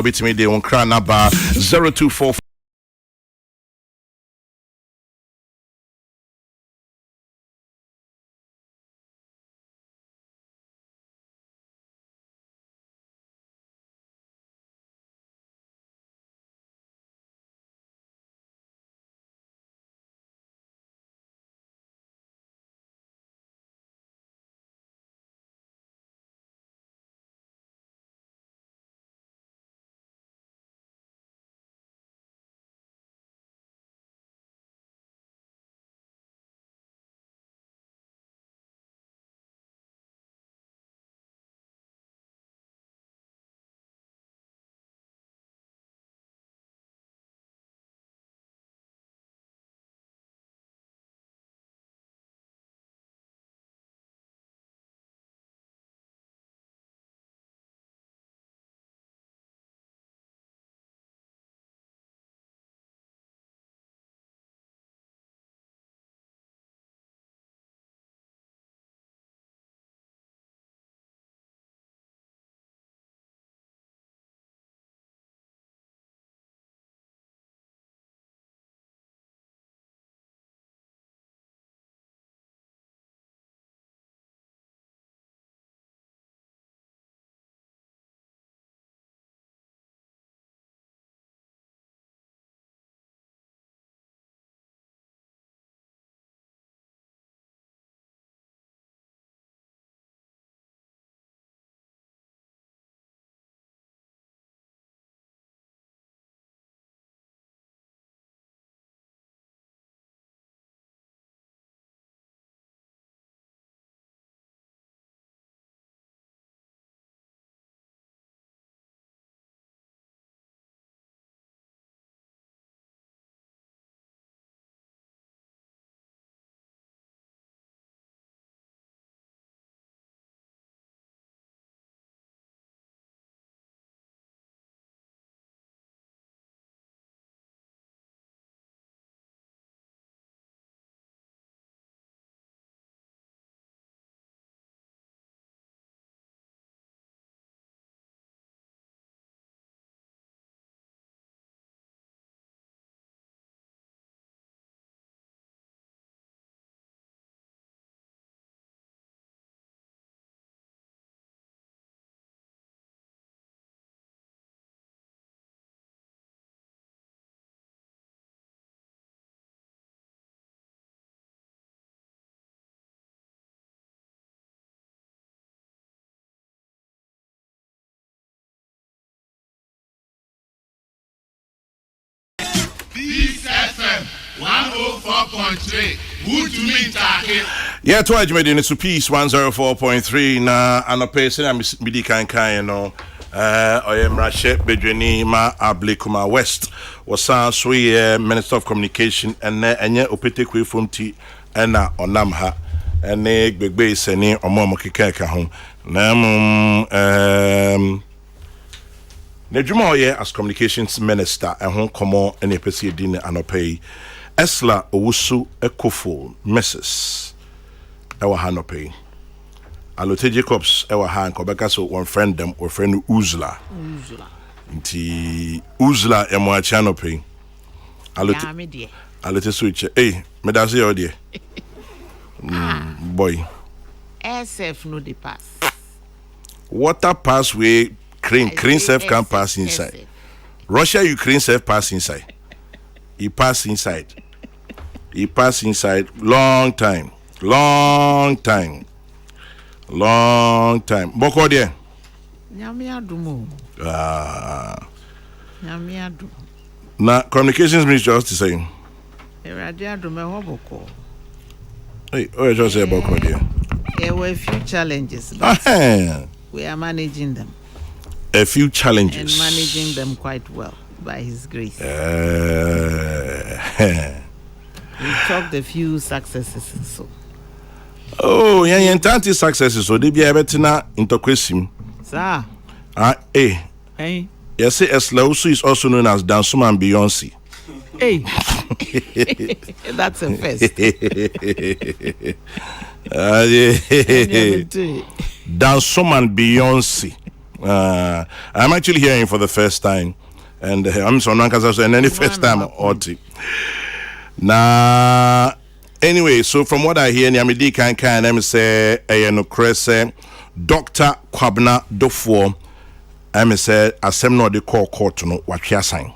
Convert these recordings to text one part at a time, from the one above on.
I'll be to me. They won't cry number 024. Peace FM 104.3. Good to meet you. Yeah, to I made in to Peace 104.3. Na anopese na midi kan you know. Oyem Rashe Bedweni ma Ablekuma West was so Minister of Communication and enye opete kwe from ti na onam ha ene gbegbe seni omo keka ho na Nedjuma Oye as Communications Minister and home komo ene pesi din anope Ursula Owusu-Ekuful Mrs. Ewa hanope Alote Jacobs ewa ha nkobeka so one friend them or friend Ursula nti Ursula emwachi anope Alote switch me da say odie boy SF no the pass water pass way Ukraine self can pass inside. Russia, Ukraine self pass inside. He pass inside. He pass inside. Long time. Boko there. Nyamiadumo. Nyamiadu. Na communications ministry just to say. Eradiadume hoboko. Hey, you just say Boko there. There were a few challenges, but we are managing them. A few challenges. And managing them quite well by His grace. We talked a few successes. So. Oh, yeah, tanti successes. So they be able to na into question. Sir. Hey. Yes, Ursula Owusu is also known as Dansuma and Beyonce. Hey. That's a first. Dansuma and Beyonce. I'm actually hearing for the first time, and I'm so and then the first time Oti. Now, anyway, so from what I hear, Nyamidi can let me say, no crese, Dr. Kwabna Dofo, I say, asem no de call court no what you sign.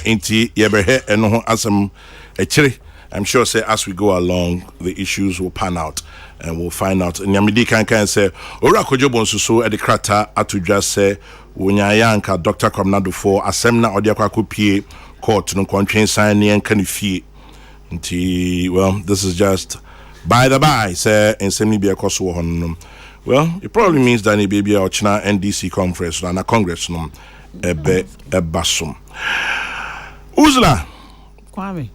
Inti yebehe eno asem echiri. I'm sure say as we go along the issues will pan out and we'll find out. Nyamidi can say ora kojobo nsuso e de krata atudwa say wonyayanka Dr. Kwabna Dofo asem na ode akwa kopie court no kontwen sign ne enka ne fie. Inti well this is just by the by say ensemi be akoso wo hono. Well, it probably means that it be a China NDC conference and a congress no ebe ebasum. Ursula Kwame.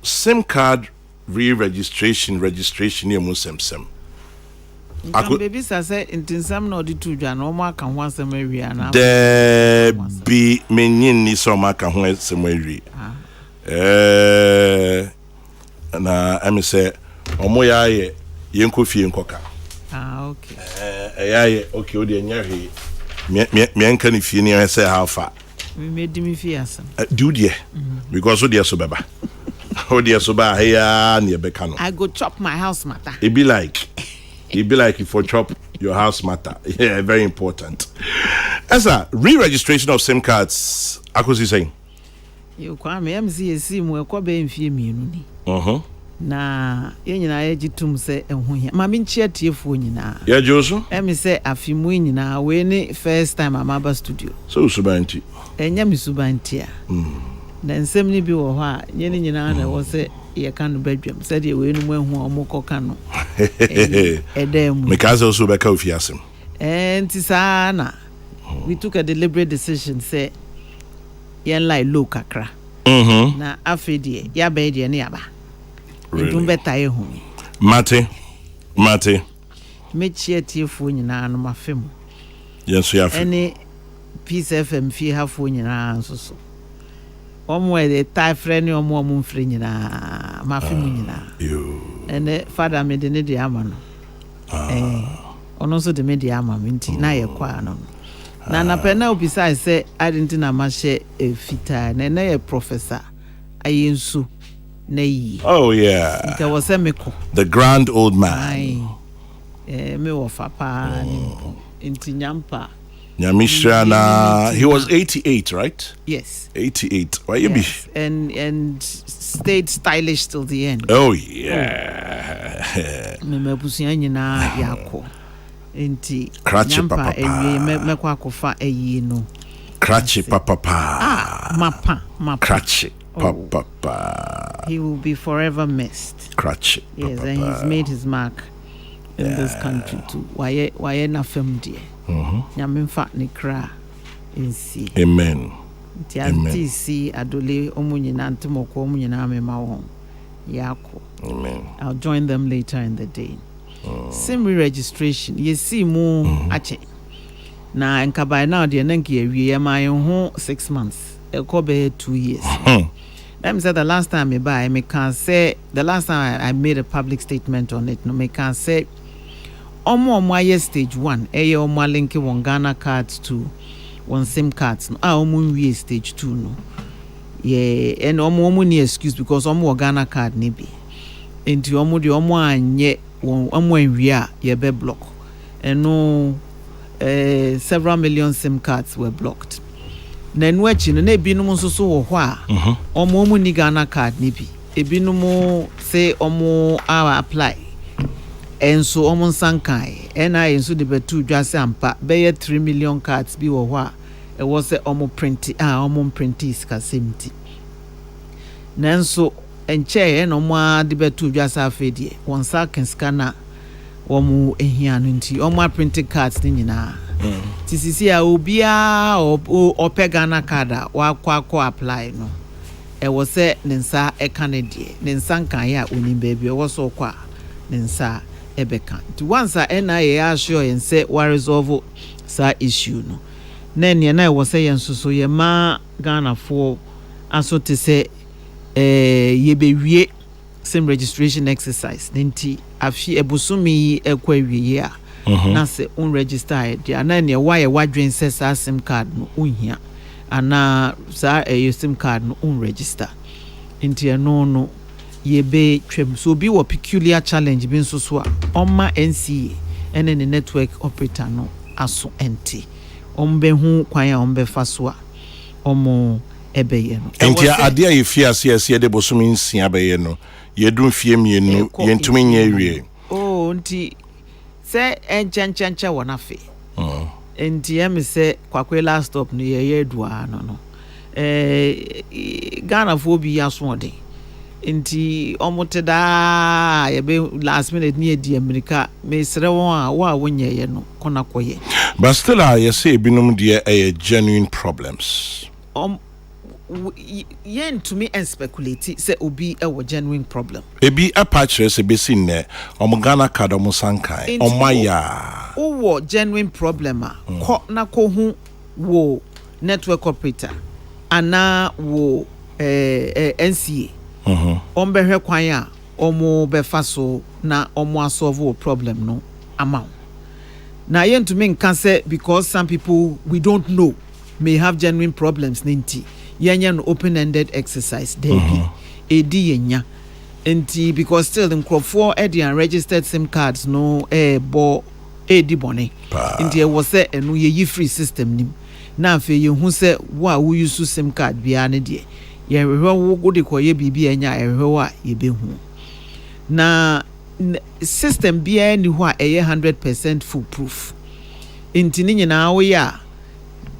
SIM card registration near Musem. Baby say intinsam no di tuja no ma kan ho asem awia na. De bi menyin ni so ma kan ho asem awia. Na am say omo ya ye yenko fie nkoka. Okay. Yeah, okay, o de nya hwe. Me enka ni fie ni say how far. We made me feel asem. Do there. Because o de so baba. O de so ba here na be kano. I go chop my house matter. It be like if you chop your house matter. Yeah, very important. As a re-registration of SIM cards, akosi saying. You Kwame MCC mu ekobe mfie mienu ni. Na ye nyina ye gitum se ehun hia ma me nchia tiefo nyina ye joso emi se afimu nyina we ni first time amaba studio so subanti enya mi subanti a na nsem ni bi wo ho a nye ni nyina na wo se ye kan badwam se de we nu mu ehun omukọ kan no edem me kaza so be ka ofiasem enti sa na we took a deliberate decision say yen like low kakra na afedie ya be de ne aba really? Better ehu. Mate. Me chia tiefo nyina no mafem. Yes, we have. Any Peace FM fi hafo nyina nso so. Omo e de tie friend omo mfre nyina mafem nyina. You. And father me de ne de ama no. Ono so de me de ama me nti na ye kwa no. Na pena obisa say I didn't na ma she fita na ye professor ayensu. Oh yeah. There was a meko. The grand old man. Me wa fapa inti nyampa. Nyamishana. He was 88, right? Yes. 88. Why you be? And stayed stylish till the end. Oh yeah. Me busia nyina yako. Inti Krache papa. Me kwa kofa eyi no. Krache papa. Mapa. Krache. Papa. He will be forever missed. Crutch. Yes, and he's made his mark in this country too. Why na fem dear? Nyamin fat ni kra insi. Amen. TC adole omunyina ntimoko omunyina amema won. Yako. Amen. I'll join them later in the day. SIM registration. Yesi mu ache. Na nka by now de nanki ewie ma ho 6 months. Ekobe 2 years. Let me say the last time I can say the last time I made a public statement on it. No, me can say omo stage 1. Omo linki one Ghana cards to one SIM cards. No, omo we stage 2 no. Yeah, and omo ni excuse because omo Ghana card ni be. Into omo di omo anye omo enwia ye be block. And no several million SIM cards were blocked. Na enwechi no na ebinom nso so wo ho a omo ni Ghana card ni bi ebinom say omo apply enso omo nsankai ena enso de betu dwase ampa be 3 million cards bi wo ho a e wo say omo print is ka semti nanso enche na omo de betu dwase afedie won saken scanner omo ehia no nti omo print cards ni nyina tisisi a obia o Ghana card wa kwa apply no e wo se nensa e Canada nensa nkan ya onim baby e wo so kwa nensa e beka ti once NIA assure yen say wa resolve sa issue no na ne na e wo se yen so ye ma Ghana fo aso te se ye bewie sim registration exercise nti afi ebusumi ekwa wiye a na se unregister dia na ne why wadwen se sa sim card no unhia ana sa sim card no unregister nti no yebe twem so bi wo peculiar challenge bi nso so a oma NCA ene ne network operator no aso enti ombe hu kwan a ombe fa so a omo ebeye no enti ade a yefie ase de bosumi nsia abeye no yedun fie mienu yentumi nya wie nti se enchancha wona fe enti em se kwakwe last stop no ye edua no Ghana fo bi aso ode nti omoteda yebe last minute ni edi America me sere won a wa wonye ye no kona koye but still you say binum de a genuine problems yen to me and speculate say obi a genuine problem ebi apachre se besi ne Ghana card sankai omaya wo genuine problem a ko na ko hu wo network operator ana wo NCA ombehwe kwan a omo befa so na omo asolve problem no amount na yen to me nkan say because some people we don't know may have genuine problems ninti yenya no open-ended exercise there be edi yenya enti because still in crofo edi unregistered sim cards no bo edi bone enti e was say enu ye free system nim na afa ye hu say wo use sim card bia ne de ye hwehwe wo gode koye bibi enya ehwe a ye behu na system bia ni ho a 100% foolproof enti ni nyina wo ya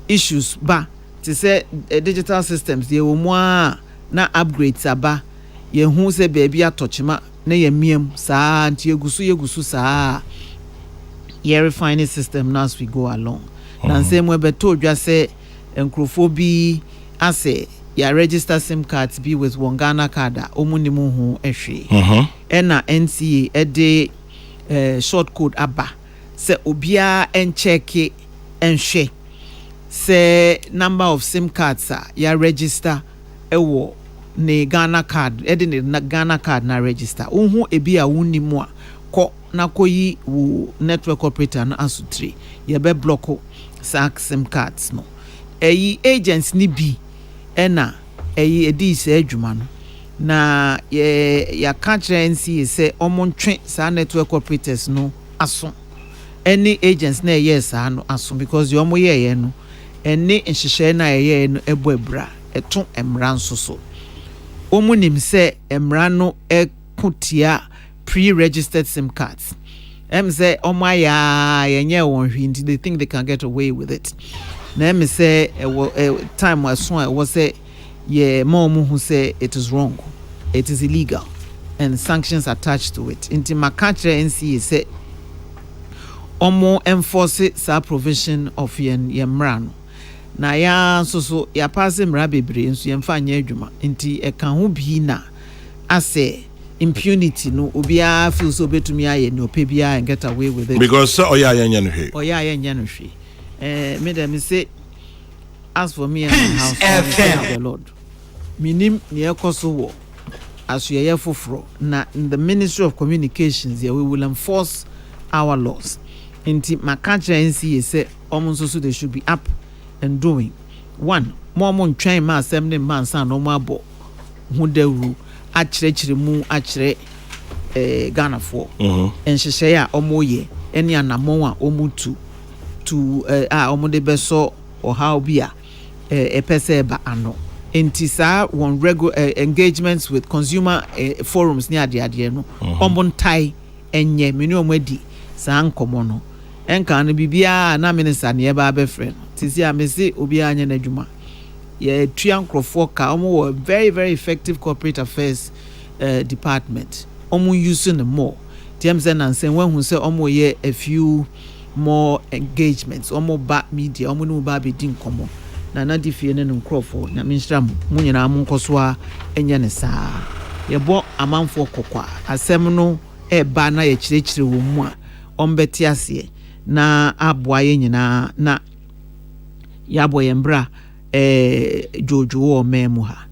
issues ba to say digital systems ye wo mu a na upgrades aba ye hu say baby atochima na ye miem saa nti yegusu saa ye refine system now as we go along na say mo beto dwa say enkrofo bi ase ya register sim cards be with one Ghana card omunimu hu ehwe ena NCA ede short code aba say obia encheck enhwe say number of sim cards ya register ewo ne Ghana card ede ne Ghana card na register unhu ebi a wunimu a ko na koyi wo network operator na asutri ye be block sa sim cards no agents ni bi ena edi se adwuma no na ya catch NCA say omontwe sa network operators no aso any agents na yes no aso because you omoye no ene nhihye na ye no eboebra eto emra nso so omunim se emra no ekotia pre-registered sim cards say omaya yenye won hwinti they think they can get away with it na say time was so was say yeah mom who say it is wrong, it is illegal and sanctions attached to it inti makatre NCA say omo enforce sa provision of yemran na ya so ya pass mra bebre nso yemfa nya adwuma inti e kan ho bi na ase impunity no obia feel so betumi aye no pebia and get away with it because oya anya no hwe me dem say as for me and my house the Lord minim ne ekoso wo asuyeye foforo na in the Ministry of Communications we will enforce our laws inti makacha NCA say omonso they should be up and doing one more ntwan ma asem ne man san no mo abo hu dawru akirechire mu akire Ghana for enhyehyɛ a omoye ene anamon a omutu to omode beso or how bia pese ba ano entisa one regular engagements with consumer forums near ade no omontai enye meni omadi sa nkomo no enka no bibia na minister ne ba be friend tisi amese obi anya na dwuma ye tuan krofo ka omo very very effective corporate affairs department omo using more tms and say when who say omo ye a few more engagements omo ba media omo no ba be din komo na difie ne nkrofo na minstram mu nyina mu nkoso a enye ne saa ye bo amanfo kokwa asem no e ba na ye kirekire wo mu a ombeti ase na aboa ye nyina na ya boye mbra jojo o memu ha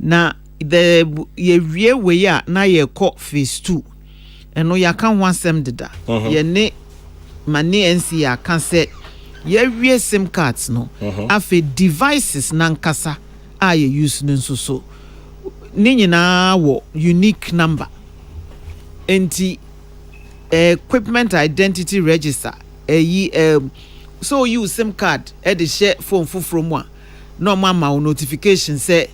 na the ye we ya na ye call phase 2 eno ya kan ho asem deda ye ne mane NC ya kan say ye wie sim cards no afi devices nankasa a ye use no so ni nyina wo unique number enti equipment identity register so you sim card e de share phone fufuro mu a no mama notification say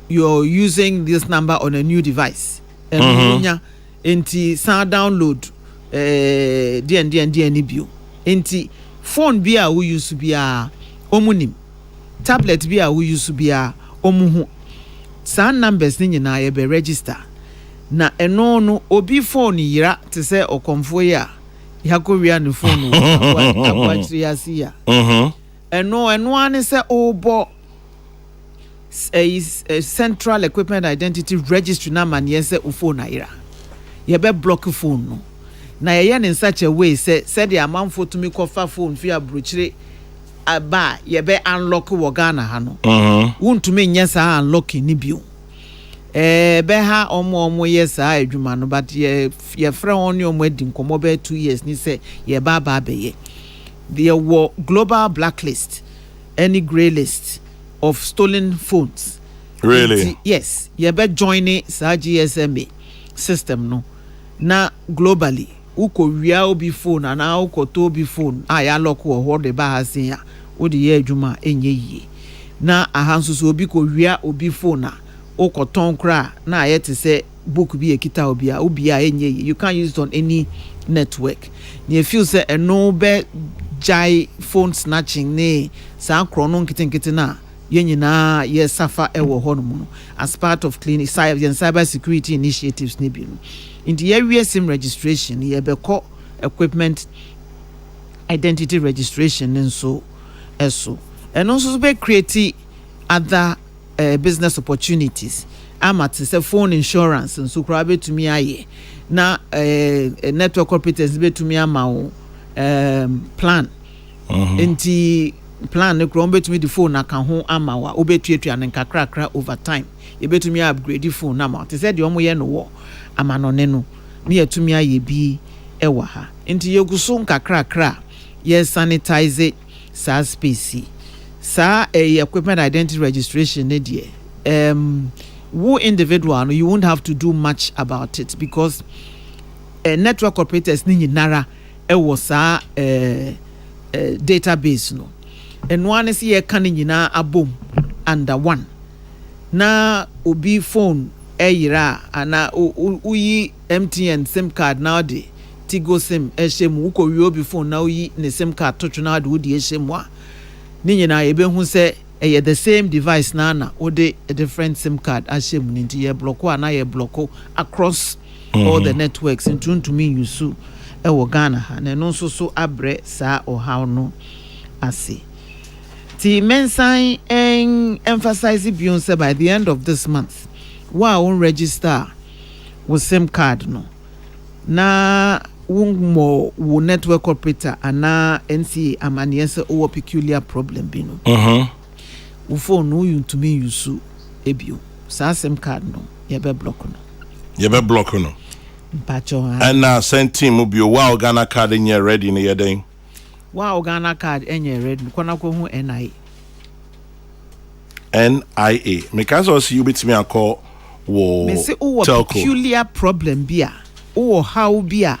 you're using this number on a new device and enti sound download DN bio enti phone bia we use bia omunim tablet bia we use bia omuhu sound numbers ni nyina ye be register na eno no obi phone yira te say okomfo ya yakowia ne phone abwachiri asia eno ane say obo a central equipment identity registry na man yense o phone ayira ye be block phone no na ye in such a way say the amanfo to me kofa phone fi abrochire aba ye be unlock wo Ghana ha no won't me nyesa unlock ni bio be ha omo yes a adwuma no but ye friend on your wedding komo be 2 years ni say ye ba be ye there were global blacklist any grey list of stolen phones. Really? Yes. You better join it sa GSMA system no. Na globally, uko wia obi phone and uko to obi phone. Ya lock wo hold the ba hasen ya. O de ye adwuma enye yie. Na ahanso so obi ko wia obi phone na uko ton kra na aye te say book bi ekita obi a enye yie. You can't use it on any network. Ni feel say eno be jai phone snatching ne sa krono nkete na yenyina ye safa ewo hono as part of clinic cyber security initiatives ne bi no into ye sim registration ye be call equipment identity registration nso eso and also be create other business opportunities amate say phone insurance nso kra betumi aye na network operators betumi ama plan enti plan ne kro betumi the phone aka ho ama wa obetuatua ne nkakrakra over time e betumi upgrade the phone na ma te said omo ye no wo ama no ne no ne yatumi aye bi ewa ha enti yeguso nkakrakra ye sanitize sa space sa equipment identity registration ne die wo individual no you won't have to do much about it because network operators ni nyinara ewo sa database no and one is ye kan nyina abom under one na obi phone eyira ana uyi MTN sim card now de Tigo sim ehjem uko wi obi phone na uyi ne sim card to na de odi ehjem a ni nyina ye be hu se the same device na ode a different sim card ehjem ni nti ye block na ye block across all the networks into me yusu ewo Ghana ha na no so abre sa o how no ase ti mensan emphasize beyond by the end of this month wow register with SIM card no na wo network operator ana NCA amaniese o peculiar problem bi no wo phone no you to me use ebio sa SIM card no ye be block no Pacho and now send team will be wow Ghana card in your ready in your day. Wow Ghana card in your ready. Kona ko hu NIA. Because also you bit me a call wo telco. Peculiar problem bia. O how bia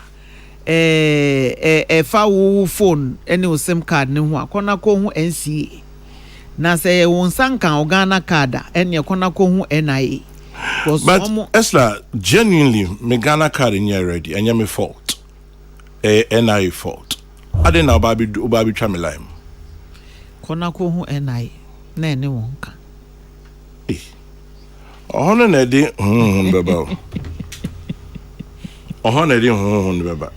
fa wo phone any SIM card ne ho kona ko hu NCA. Na say won sanka Ghana card ene kona ko hu NIA. But Esla, genuinely, me Ghana card in here ready, and you're my fault. NIA fault. I didn't know Babi Chamilime. Konako who NIA, Nanny Wonka. Oh, Neddy, Baba. Oh, Neddy, Baba.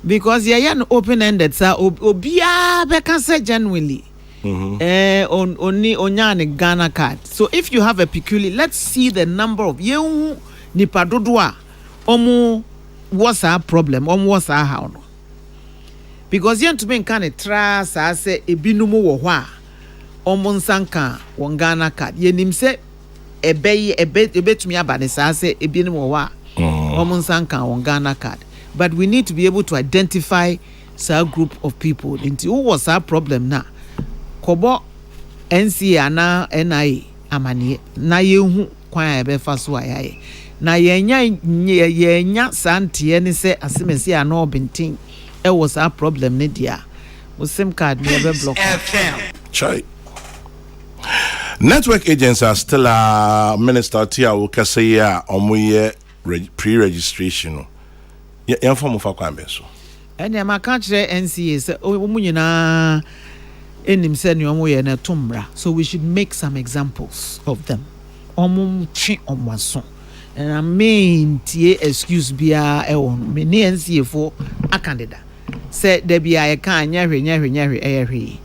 Because you're an open ended, sir, Obia Becca said genuinely. Only onyane Ghana card. So if you have a peculiar, let's see the number of you nipadodwa omu what's our problem what's our how no because you to be kind of trust I say ebinumu wo hwa omu nsanka won Ghana card yenim say ebetumi aba ne saa sɛ ebi ne wɔ hɔ a ɔmo nsa nka wɔn Ghana card, but we need to be able to identify saa group of people. Nti who was our problem na kɔbɔ NCA ana NIA amane na yehu kwan a ɛbɛfa so a yɛayɛ na yɛnya saa nteɛ ne sɛ asemesi ana ɔbɛnten ɛwɔ saa problem ne dia wo sim card ne ɛbɛblock chai. Network agents are still a minister tia wokase ya omoye pre-registration. Yan form of akwan so. ɛnea maka kyerɛ NCA sɛ ɔmo nyinaa enim sɛ ne ɔmo yɛ na tomra, so we should make some examples of them. Ɔmo twe ɔmo aso na main tie excuse bia ɛwɔ no me ne NCA fo akandida sɛ da bia yɛ ka nyahwe ɛyɛ hwe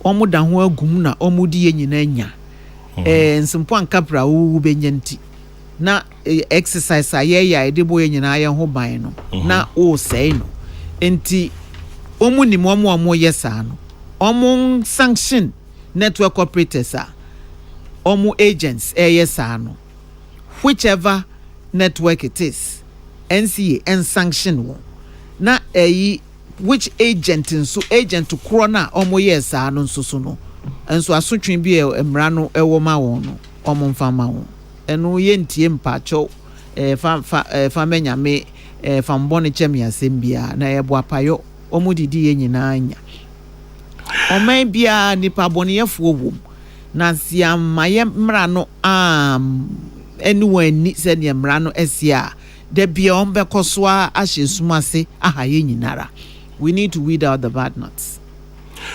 ɔmo da ho agum na ɔmo di nyina nya nsompo ankapra wo benya nti na exercise a yɛ de boye nyina yɛ ho ban no na o sɛe no enti ɔmo nim ɔmo yɛ saa no ɔmo sanction network operators a ɔmo agents ɛyɛ saa no whichever network it is NCA and sanction wo na which agent kro na ɔmo yɛ saa no nso so no enso asotwe bi emra no ɛwɔ ma wɔn no ɔmo mfa ma wɔn ɛno yɛ ntie mpacho fa menyame fa mbɔne kyɛm yasɛm bia na ɛbo apayo ɔmo didi yɛ nyinaa nya ɔman bia nipa bɔneyɛfo wom na siama yɛ mra no anyone ni sɛ ne mra no ɛsia da bia ɔmbɛkɔ so a ahyɛ sumase aha yɛ nyinara. We need to weed out the bad nuts.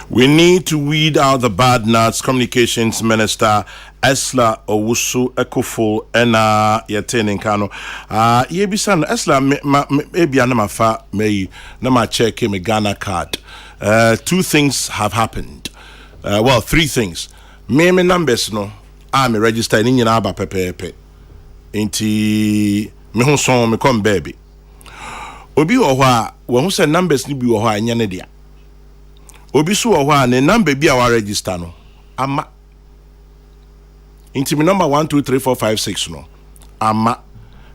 We need to weed out the bad nuts. Communications Minister Ursula Owusu-Ekuful and Yatin Kano. Yebisan Ursula maybe anama fa me na ma check me Ghana card. Two things have happened. Well, three things. Me numbers no. Me register in nyina aba pepepe. Inti me ho son me come baby. Obi wo hɔ a wo ho sɛ numbers ni bi wo hɔ a nya ne dia. Obi so wo hɔ a ne number bi a wa register no ama. Inti me number 1 2 3 4 5 6 no ama.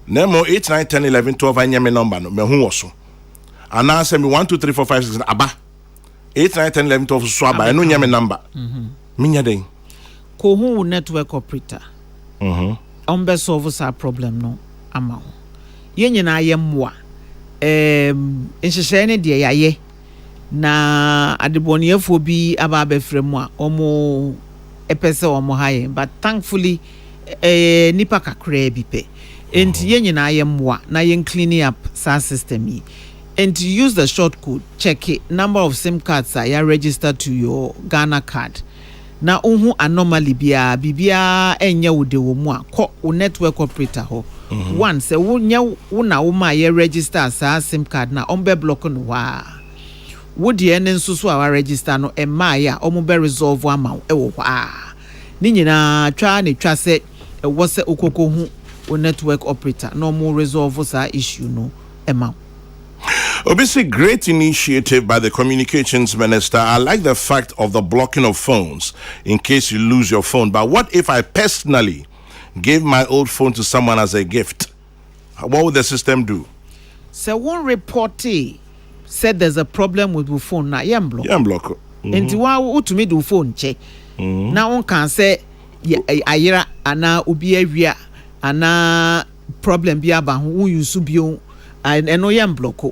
Na mo 8 9 10 11 12 anya me number no me ho wo so. Ana sɛ me 1 2 3 4 5 6 aba. 8 9 10 11 12 so aba eno nya me number. Me nya den. Ko hu network operator. Ombe solve sa problem no ama ho. Ye nyina ye mmoa. Nhyehyɛ ne de yaye na adebɔneyɛfo bi aba abɛfrɛ mu a ɔmo epɛsɛ ɔmo haye, but thankfully nipa kakra bi pɛ enti ye nyina ye mmoa na ye clean up sa system yi and use the short code check it number of SIM cards are ya registered to your Ghana card na unhu anomaly bibia enye wo de wo mu a kɔ wo network operator ho one say wo nya wo na wo ma ye register sa SIM card na ombe block no wa wo de ene nso so a register no e ma ya omo be resolve ama wo wa ni nyina twa ne twa se e wo se okoko hu wo network operator no mo resolve sa issue no e ma. Obviously, great initiative by the communications minister. I like the fact of the blocking of phones in case you lose your phone. But what if I personally gave my old phone to someone as a gift? What would the system do? So one reportee said there's a problem with the phone. Now, you block. Yeah, block. And what to me do phone check. Now one can say, ayira ana ubi area ana problem biaba who you subio and no yam block.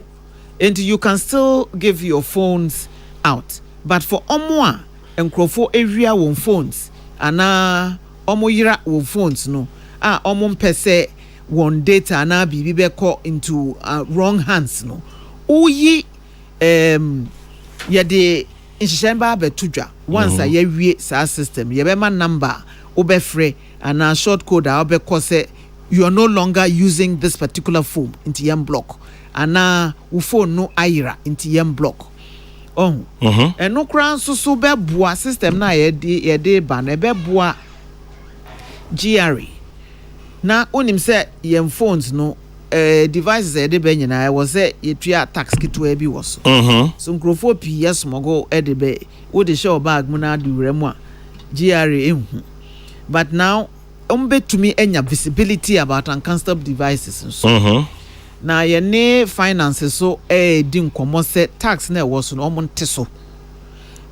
And you can still give your phones out. But for omwa and crofo area won phones ana omo yira won phones no omon pese won data ana bibi be call into wrong hands no uyi yede inshemba betudwa once a yewie sa system ye be ma number obefre ana short code a obekọ say you are no longer using this particular phone into yam block ana wo phone no ayira into yam block no kran so be boa system na ye ba na be boa GRA na onim say yam phones no devices de be nyina I was say ye tua tax kitwa bi wo so so nkrofo pi yes mogo de be wo de show bag mu na de wura mu a GRA ehu but now betumi enya visibility about unconstable devices so na ye finances so di nkomo se tax na was no omonte so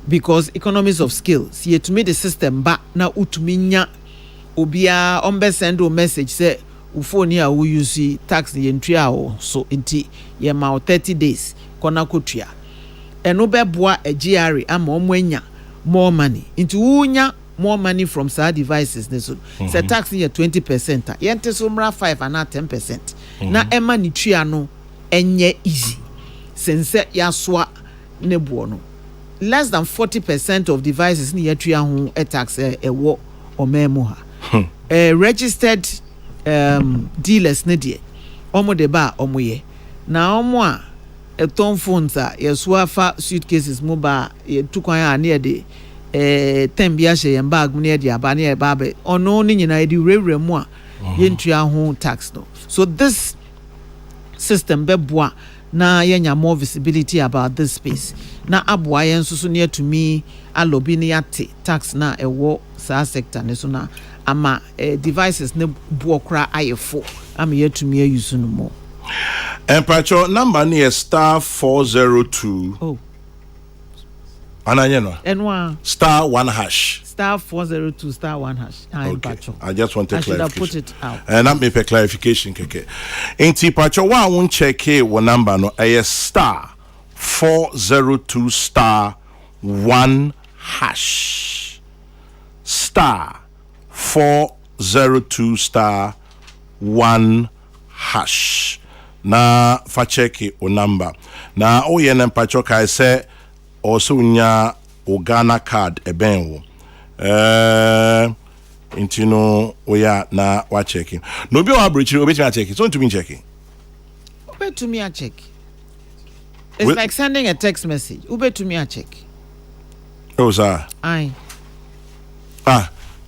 because economies of scale see to me the system ba na utumi nya obia send a message say phone a we use tax ye ntria o so nti ye ma 30 days kona kotua eno beboa a GRA ama omwanya more money into unya more money from sa devices ne so say tax ye 20% yente so mra 5 and 10% na ema ni tua no enye easy sense ya soa ne bo no less than 40% of devices ni yatua ho a tax wo omemu ha registered dealers ne de omo de ba omo ye na omo a eton phones a yesuafa suitcases mo ba ye tukwan a ne de tembia hye ye bag mo ne de aba ne ba be ono ni nyina de rewre mu a ye ntua ho tax no so this system beboa na yenya more visibility about this space na aboa yen so ne to me alobi ne yate tax na ewo sa sector ne so na ama devices ne buokra ayefo ama yet to me use no more Empacho number near star 402 ananya no enwa star 1 hash star 402 star 1 hash okay. I just want to clarify. I clarification. should have put it out. And that me for clarification keke. Enti pacho wa won check wo number no star 402 star 1 hash star 402 star 1 hash na fa check o number na o ye na pacho kai say also nya o Ghana card eben wo intino oya na wa checking no be wa breach obi checking so to me checking ube to me a check it's like sending a text message ube to me a check oh sir aye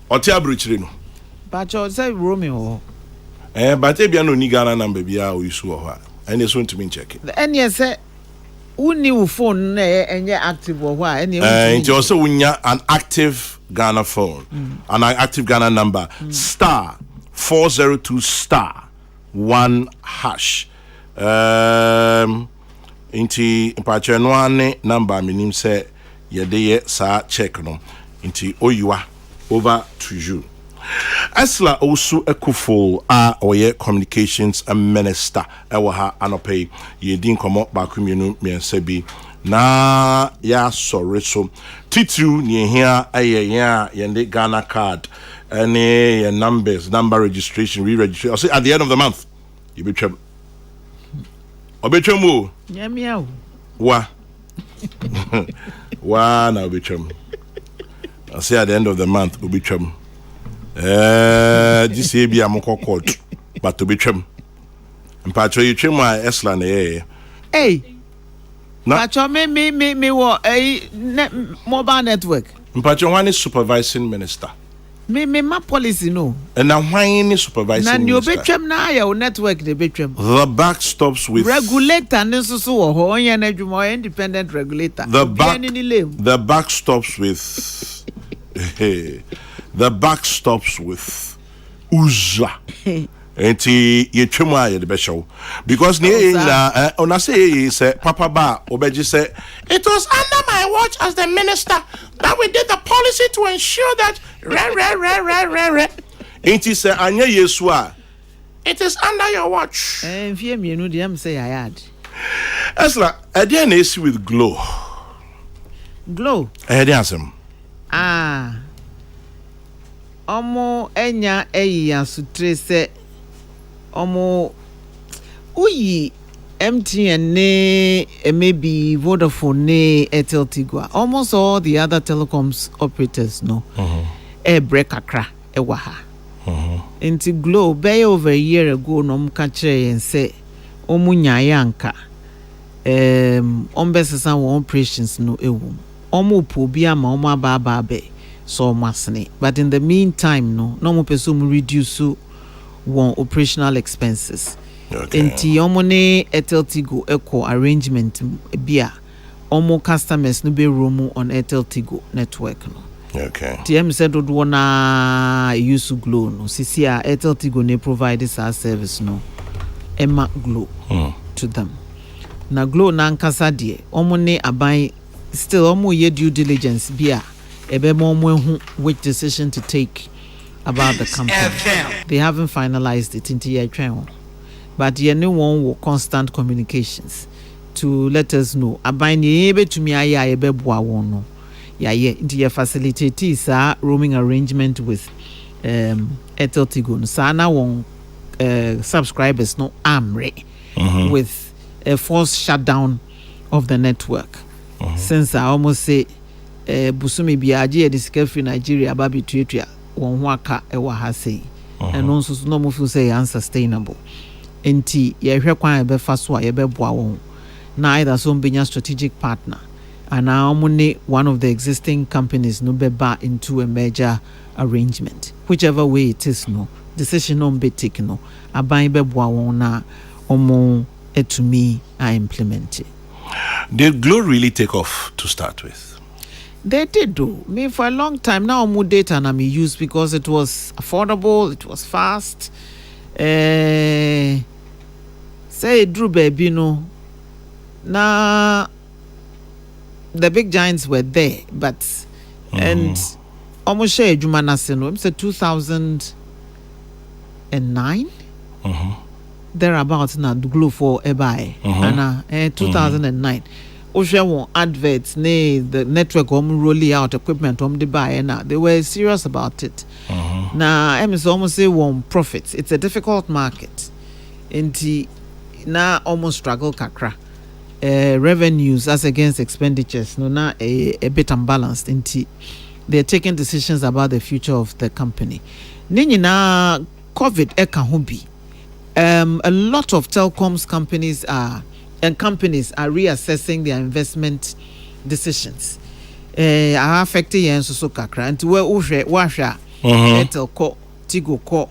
oti abreach no but you say Romeo but e bia no ni Ghana number bia o use ho and so to me checking and yes say uni wo phone na enye active wo ha and you also unya an active Ghana phone an active Ghana number star 402 star 1 hash inti mpache no ane number minim say yede ye sa check no inti oyiwa over to you. Ursula Owusu-Ekuful oye communications minister ewa ha anope yedin komo bakumenu miensebi na ya sorry so titu ni here ya yende Ghana card any numbers number registration re-registration. I say at the end of the month you be trim obetwemu nyamia wa wa na obetwem I say at the end of the month obetwem this year be am court but to be trim mpacho you trim my Ursula na hey mpacho me wo mobile network mpacho one is supervising minister me my policy no and now why supervising na ni minister obetwem na ya network de betwem the back stops with regulator nso so wo ho onye na adwuma independent regulator the back stops with the back stops with Uza. Enti ye twema ye de be show because na ona say say papa ba obeji say it was under my watch as the minister that we did the policy to ensure that enti say anya yesu a it is under your watch fie mienu de am say ayad Ursula ade na esi with glow ade asem omo enya eya sutre se omo uyi MTN ne maybe Vodafone ne Airtel Tigo almost all the other telecoms operators no break akra ewa ha into Glow be over a year ago no mka kire yen se omu nyaye anka ombesesa won operations no ewu omo po bia ma omo aba be so masne but in the meantime no mo person reduce one operational expenses enti omo ne Airtel Tigo eco arrangement bia omo customers no be room on Airtel Tigo network no Okay. TM said would wanna use Glow no. CCA Airtel Tigo ne provide this service no. Emma Glow to them. Na Glow na nkasa de omo ne aban still omo ye due diligence bia ebe mo hu which decision to take about the company. They haven't finalized it into your trial. But ye no one will constant communications to let us know aban ye ebe to me aya ebe boa won no. Yeah, into your facility roaming arrangement with Airtel Tigo. So now one subscribers no amre with a forced shutdown of the network. Since I almost say Busumi biaji e disika free Nigeria babi tuetua won ho aka e wa ha sei. And also no mo feel say unsustainable. Enti ye hwe kwan e be fa so a ye be boa won. Na either so mbenya strategic partner. And now one of the existing companies no be bar into a major arrangement. Whichever way it is no decision no be taken no. Aban be boa won na omo etumi I implement it. Did Glow really take off to start with? They did do. Me for a long time now more data and I'm used because it was affordable, it was fast. Say Drew baby no. Na the big giants were there, but and almost share Jumana Sino. It's 2009. Thereabouts now the Glow for Ebai. And 2009. Osha won adverts, the network rolling out equipment the buy and they were serious about it. Now I'm almost say one profits. It's a difficult market. And now almost struggle kakra. Revenues as against expenditures no na a bit unbalanced into they're taking decisions about the future of the company. Nini na COVID eka hubi. A lot of telecoms companies are reassessing their investment decisions. Are affecting yen so kakra and we washa Airtel co Tigo co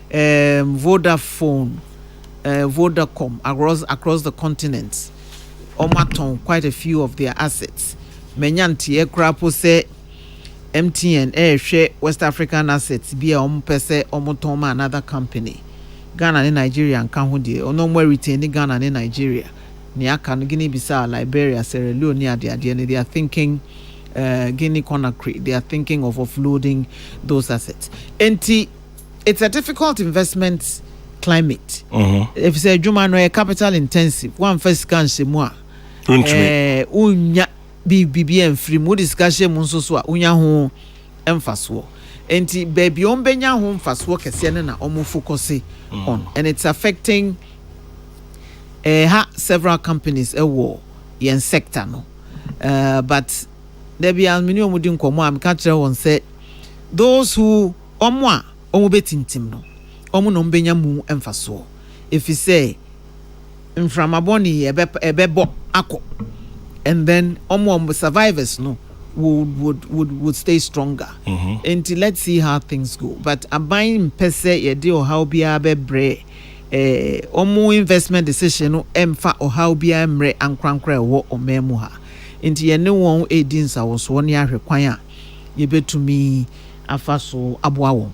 Vodafone Vodacom across the continent. Omaton quite a few of their assets. Menyanti ekrapo se MTN share West African assets be pese omotoma another company. Ghana and Nigeria and Kahudi or no more retaining Ghana and Nigeria. Niaka Guinea Bissau, Liberia, Sierra Leone, they are thinking Guinea Conakry. They are thinking of offloading those assets. And it's a difficult investment climate. If you say Juma no capital intensive, one first can say more. Unya BBM free mo discussion mo so so a unya ho emfaso enti baby on benya ho emfaso kese na omo focus on and it's affecting several companies war yen sector no but there be aluminium mudi nkomo am ka kire won say those who omo betintim no omo no benya mu emfaso if you say inframaboni ebebo ako and then survivors no would stay stronger until let's see how things go but abain pese ye de o how bia be bre investment decision no emfa o how bia mre ankrankra wo omemu ha until ye ne won edins awso woni ahwekwan a ye betumi afaso aboa won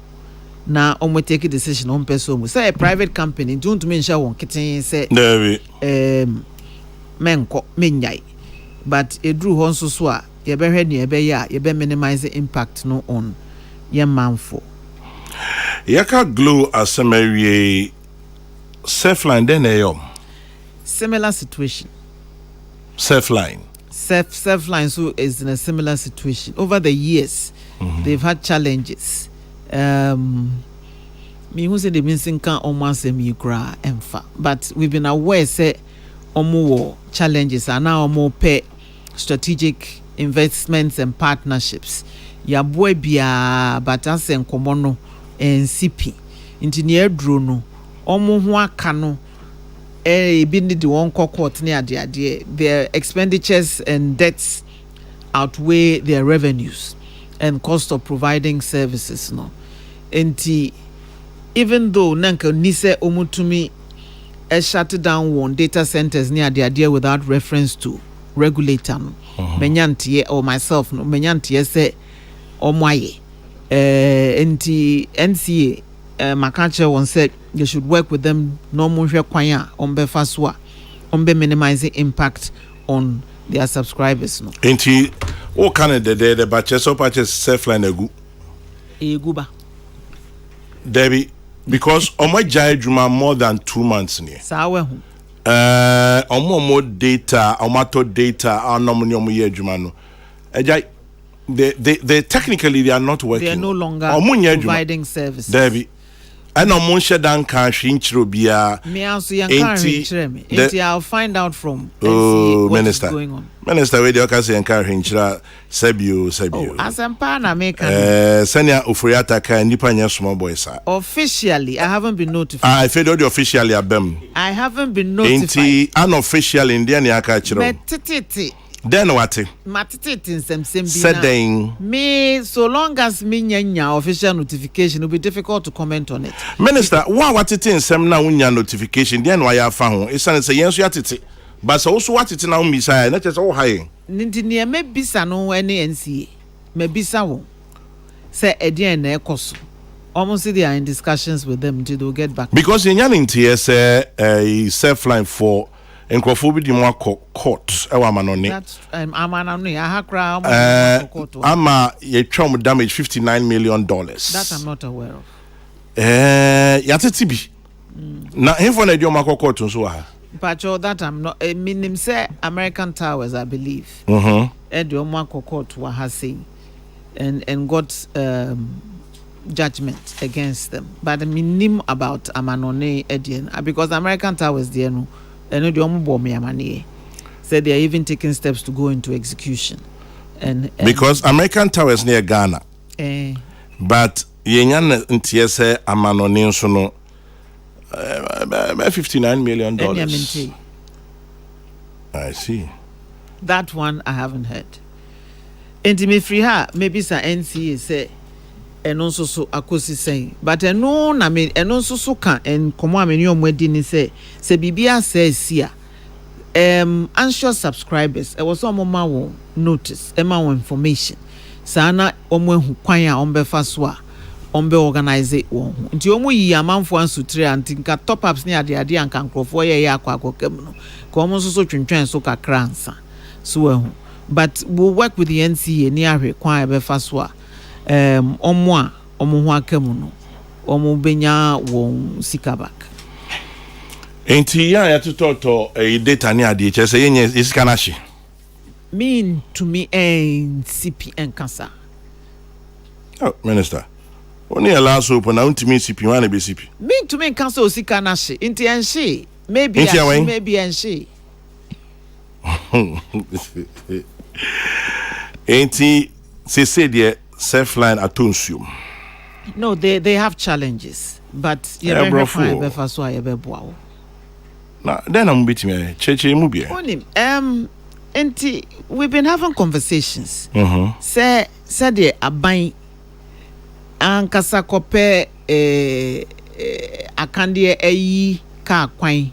na take a decision on person say a private company don't mention one kitten say menko menyai but e drew hon so a ye be hwe ne ye be ya ye be minimize the impact no on ye manfo yaka Glow asemawie Selfline then similar situation Selfline so is in a similar situation over the years they've had challenges me who say the missing can almost me cry emfa but we've been aware say omo challenges are now more pay strategic investments and partnerships ya boy bia but as enkomo no NCP into near drone omo ho aka no bi need the one court near their expenditures and debts outweigh their revenues and cost of providing services no enti even though nanka nise omutumi shut down one data centers near the idea without reference to regulator no menyantie or myself no menyantie say omwaye enti NCA makache won said you should work with them no mo hwe kwan a ombefa so a ombe minimizing impact on their subscribers no enti o kan the batches so patches self line eguba Debbie because omo jai juma more than 2 months ni sawe hu omo data omato data anom ni omo ye juma no ejai they technically they are not working. They are no longer providing services. Debbie I know Monsha Dan can shinchro bia. Me also young I'll find out from NCA what Minister. is going on. Minister, where the can say encourage Sebio. As I'm pan American. Senya Ufuriata can nipa small boys. Officially, I haven't been notified. I fed the officially abem. I haven't been notified. Unofficial Indian Yakachiro. Then what? Matiti in some Saying me so long as me nyanya official notification will be difficult to comment on it. Minister, what it in some now notification? Then why I found it's an say yes, yatiti. But also what it now missile, not just all high. Nintinia may be no any NCA. Maybe some say Edian Ecoso. Almost they are in discussions with them until they'll get back. Because in Yanin TS a self line for Enkrofobi di mo court ewa manoni. That's amanoni ahakra ama ye twam damage $59 million. That I'm not aware of. Yateti bi. Na info na di o makọ court nso ha. Pacho that I'm not minim say American Towers I believe. E di o makọ court wa ha say and got judgment against them. But minim about amanone edien because American Towers there no said they are even taking steps to go into execution. And because American Towers near Ghana. But yenyan ntiese amanoni nso no $59 million. I see. That one I haven't heard. Enti free her maybe sa NCA say and also so akosi saying but no na me and also so can and komo ameni omwedi ni say bibia says here unsure subscribers was some ma notice ma information sana omwe hu kwan a ombefa so a ombe organize won nti omu yi amanfo ansutire anti nka top ups ni ade anka nkrofo ye akwakwakam no ko omu so twentwen so kakra ansa so ehu but we'll work with the NCA ni ahwe kwan e befa so a omo ho akamu no omo benya won sikabak enti ya tutoto data ni ade che se yenye iskanashi mean to me CPN cancer. Oh minister oni ala so po na untimi CP wan be CP mean to me cancer osikanashi enti enshi maybe enshi enti se say there self line atonsuum. No, they have challenges, but then I'm beating me. Cheche mubie. Enti we've been having conversations. Say the aban ankasa kope akande eyi ka kwan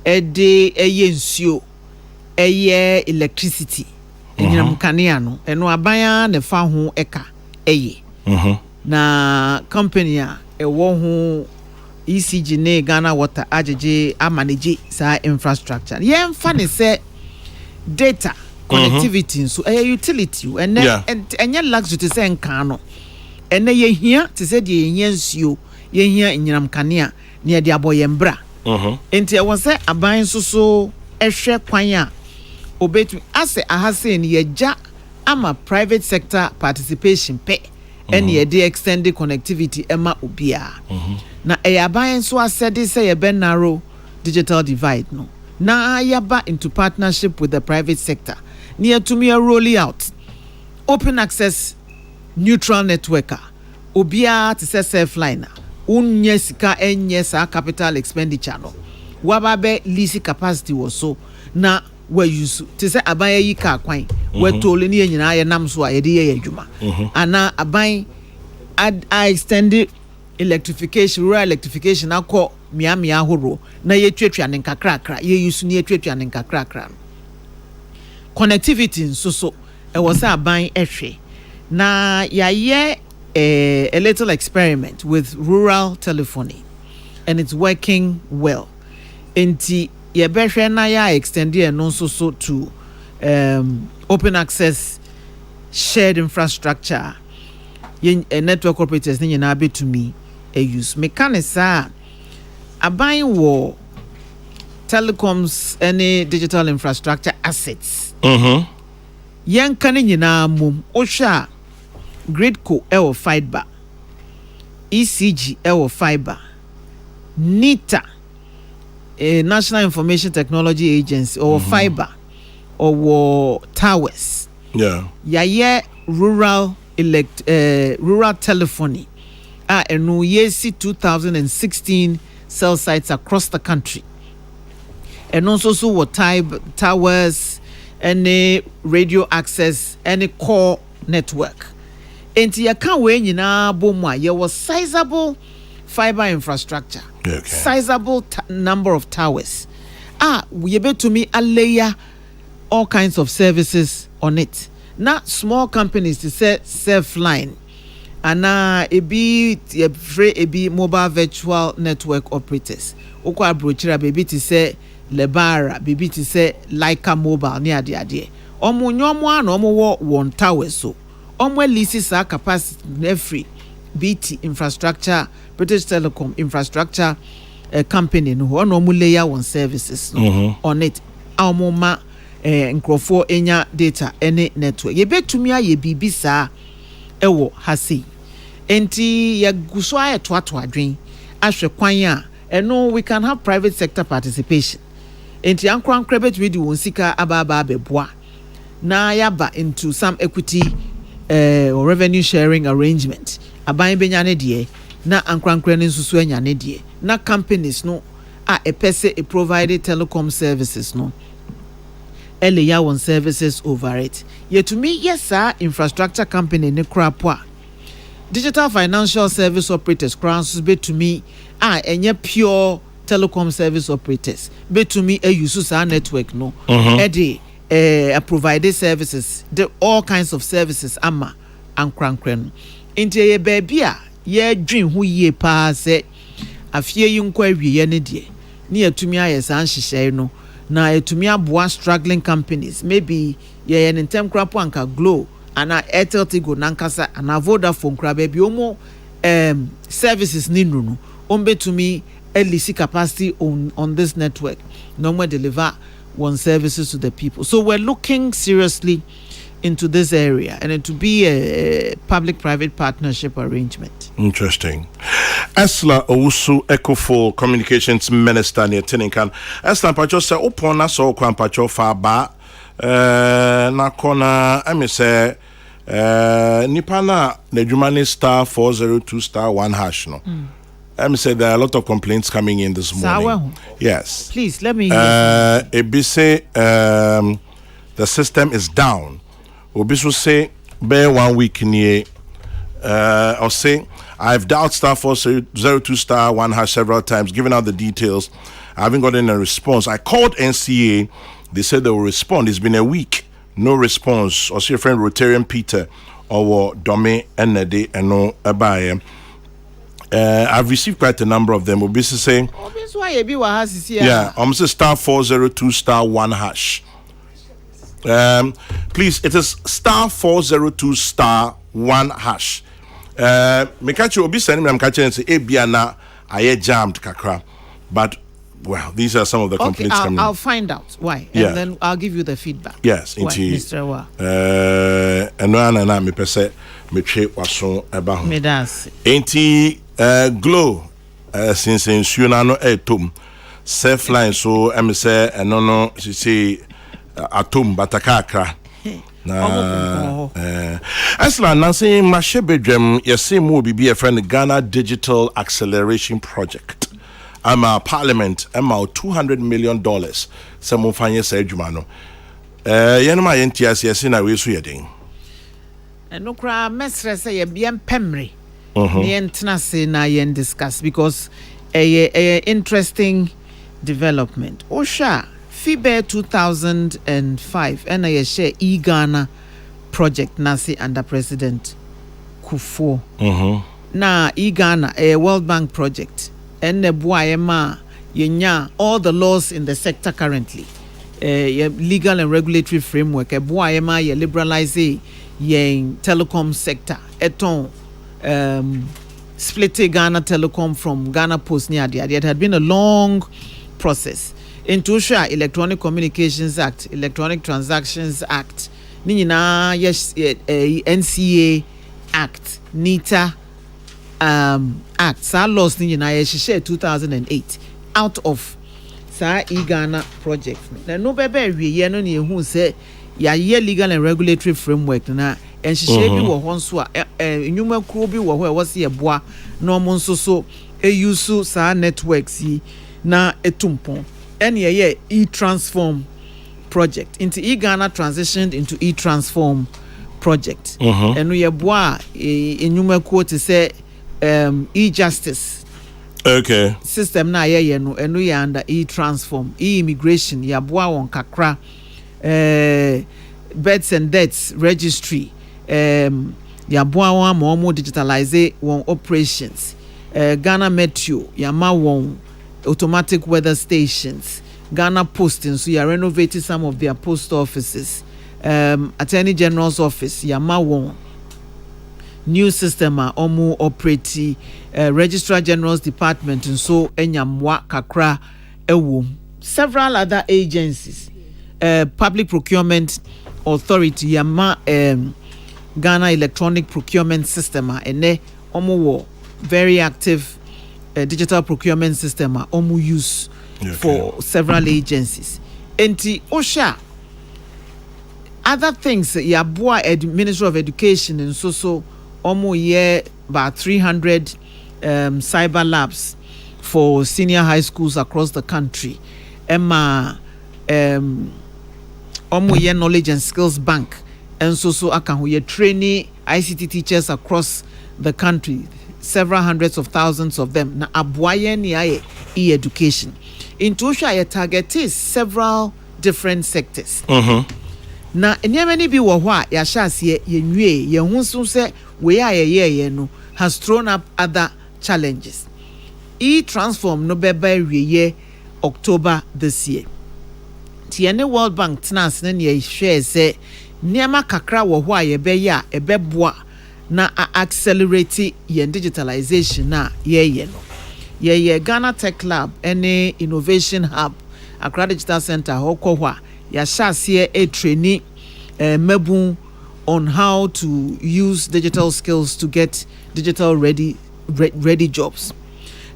ede eye nsuo eye electricity enyam kanea no eno aban ne fa ho eka eye na company a ewo ho ECG ne Ghana Water ajeje amanage sa infrastructure ye mfa ne se data connectivity so utility and enye luxury to say nka no ene ye hia to say de ye nsuo ye hia enyam kanea ne de aboye mbra enti e won se aban so ehwe kwan a obetu ase ahase ne yeja ama private sector participation pe and ye de extended connectivity ema obia na eyaban so asede say ye ben narrow digital divide no na yaba into partnership with the private sector near to me rolling out open access neutral networker obia to say self liner unye sika enye sa capital expenditure no wababe lease capacity was so na we use to say aban yi ka kwan we tole ni nyina ye nam so a ye de ye adwuma ana aban I extended electrification rural electrification akọ miamia horo na ye twetwa ne nkakrakra ye use ni ye twetwa ne nkakrakra connectivity so e was aban ehwe na yɛayɛ a little experiment with rural telephony, and it's working well. Enti yɛbɛhwɛ na yɛ extend no so to open access shared infrastructure. Network operators ni nyinaa betumi use mekanisa aban wɔ telecoms any digital infrastructure assets. Yɛnka ne nyinaa mom ohwɛ Gridco ɛwɔ fiber, ECG ɛwɔ fiber, NITA National Information Technology Agency or fiber or towers. Yeah, rural rural telephony. And we see 2016 cell sites across the country. And also so what towers, any radio access, any core network. And you can't win in our bomwa. There was sizable fiber infrastructure, sizable number of towers. We able to me a layer all kinds of services on it. Not small companies to say self line. And it be mobile virtual network operators. Okwa brochira baby to say Lebara, baby to say Leica Mobile near the idea. Omo nyomo an omo one tower so. Omo leases our capacity free BT infrastructure, British Telecom infrastructure company no one omo layer one services on it. Omo ma nkrofo enya data any network. Ye betumi aye bibi saa ewo hasi. Enti ya guso aye to adwen ahwe kwan a eno we can have private sector participation. Enti ankran bet we di won sika ababa beboa na yaba into some equity or revenue sharing arrangement. Aban benya ne de na ankran ne nsusu anya ne de na companies no a pese a provided telecom services no earlier one services over it. Yet to me, yes, sir, infrastructure company ne krapwa. Digital financial service operators crowns be to me, enye pure telecom service operators. Be to me a use our network no. Edi a provided services, the all kinds of services ama and crankren. Into ye baby ye dream who ye pa se afie yunkwa wie ne die. Ni etumi ayesa nhyehyɛ no. Na etumi aboa struggling companies maybe ye in term krapo anka Glow ana Airtel Tigo nankasa ana Vodafone kra baby omo services ni no ombe to me LC capacity on this network no more deliver one services to the people. So we're looking seriously into this area and it to be a public-private partnership arrangement. Interesting. Ursula Owusu-Ekuful, Communications Minister near Tininkan. Ursula Pacho say upon us all kwan Pacho far ba na kona say nipana nejumani star 402 star 1 hash no. Say there are a lot of complaints coming in this morning. Yes. Please let me Ebi say the system is down. Obiso say bear 1 week near or say I've dialed star 402 star 1 hash several times, giving out the details. I haven't gotten a response. I called NCA. They said they will respond. It's been a week. No response. Or see your friend Rotarian Peter or Dome and Nede and no Abaye. I've received quite a number of them. Obisi saying, yeah, I'm saying star 402 star 1 hash. Please, it is star 402 star 1 hash. Me catch you obi send me am catch and say ebiana aye jammed kakra, but well, these are some of the complaints coming. I'll find out why, and then I'll give you the feedback. Yes, Mr. Wa. Eno na me pese me twe waso eba ho. Me das. Enti Glow since ensuna no etom self line so em say eno no she say atom batakakra. Ursula Nancy Mashebedrem yesi mu bibi a friend Ghana Digital Acceleration Project. I'm a parliament I'm $200 million. Some of fanye say adwuma no. Yenma yentias yesi na we so yedin. No kra mesre say ye biam pemre. Ni entna say na yen discuss because a interesting development. Osha FIBE 2005 and I share e-Ghana project nasi under President Kufuor. Na Ghana a World Bank project and the boyema yenya all the laws in the sector currently. Legal and regulatory framework a boyema ye liberalize yen telecom sector eton split Ghana Telecom from Ghana Post near there. It had been a long process. Into Electronic Communications Act, Electronic Transactions Act, yes, NCA Act, NITA Act, sa laws share 2008 out of sa Ghana project. Na no bebe we no ne hu say ya legal and regulatory framework na and share bi wo ho so a enwuma kro bi wo ho e wose ye boa no mo nso so use sa networks yi na etumpon and e-transform project into Ghana transitioned into e-transform project and we boa enwuma quote say e-justice system na no and we under e-transform e-immigration ya boa won kakra births and deaths registry ya boa won more digitalize won operations Ghana Metro ya ma won automatic weather stations. Ghana Post and so you are renovating some of their post offices. Attorney General's office yama won new system omu operate Registrar General's department and so enyamwa kakra ewom. Several other agencies public procurement authority yama Ghana electronic procurement system ene omu wo very active digital procurement system omu use for several agencies. Enti osha other things boa Ministry of Education and so omu ye about 300 cyber labs for senior high schools across the country. Emma omu ye knowledge and skills bank and so akan ye trainee ICT teachers across the country. Several hundreds of thousands of them na abuaye ni aye e-education into Osha target is several different sectors na enyamani bi wo ho a ya hyase ye nwie ye hu so se we ye no has thrown up other challenges. E-transform no beba wiye October this year tiene World Bank tnas na ne share se niema kakra wo ho a ye be ya ebeboa na accelerate yen digitalization na no Ghana Tech Lab any innovation hub Accra Digital Center hokwa ya shase a trainee mabun on how to use digital skills to get digital ready jobs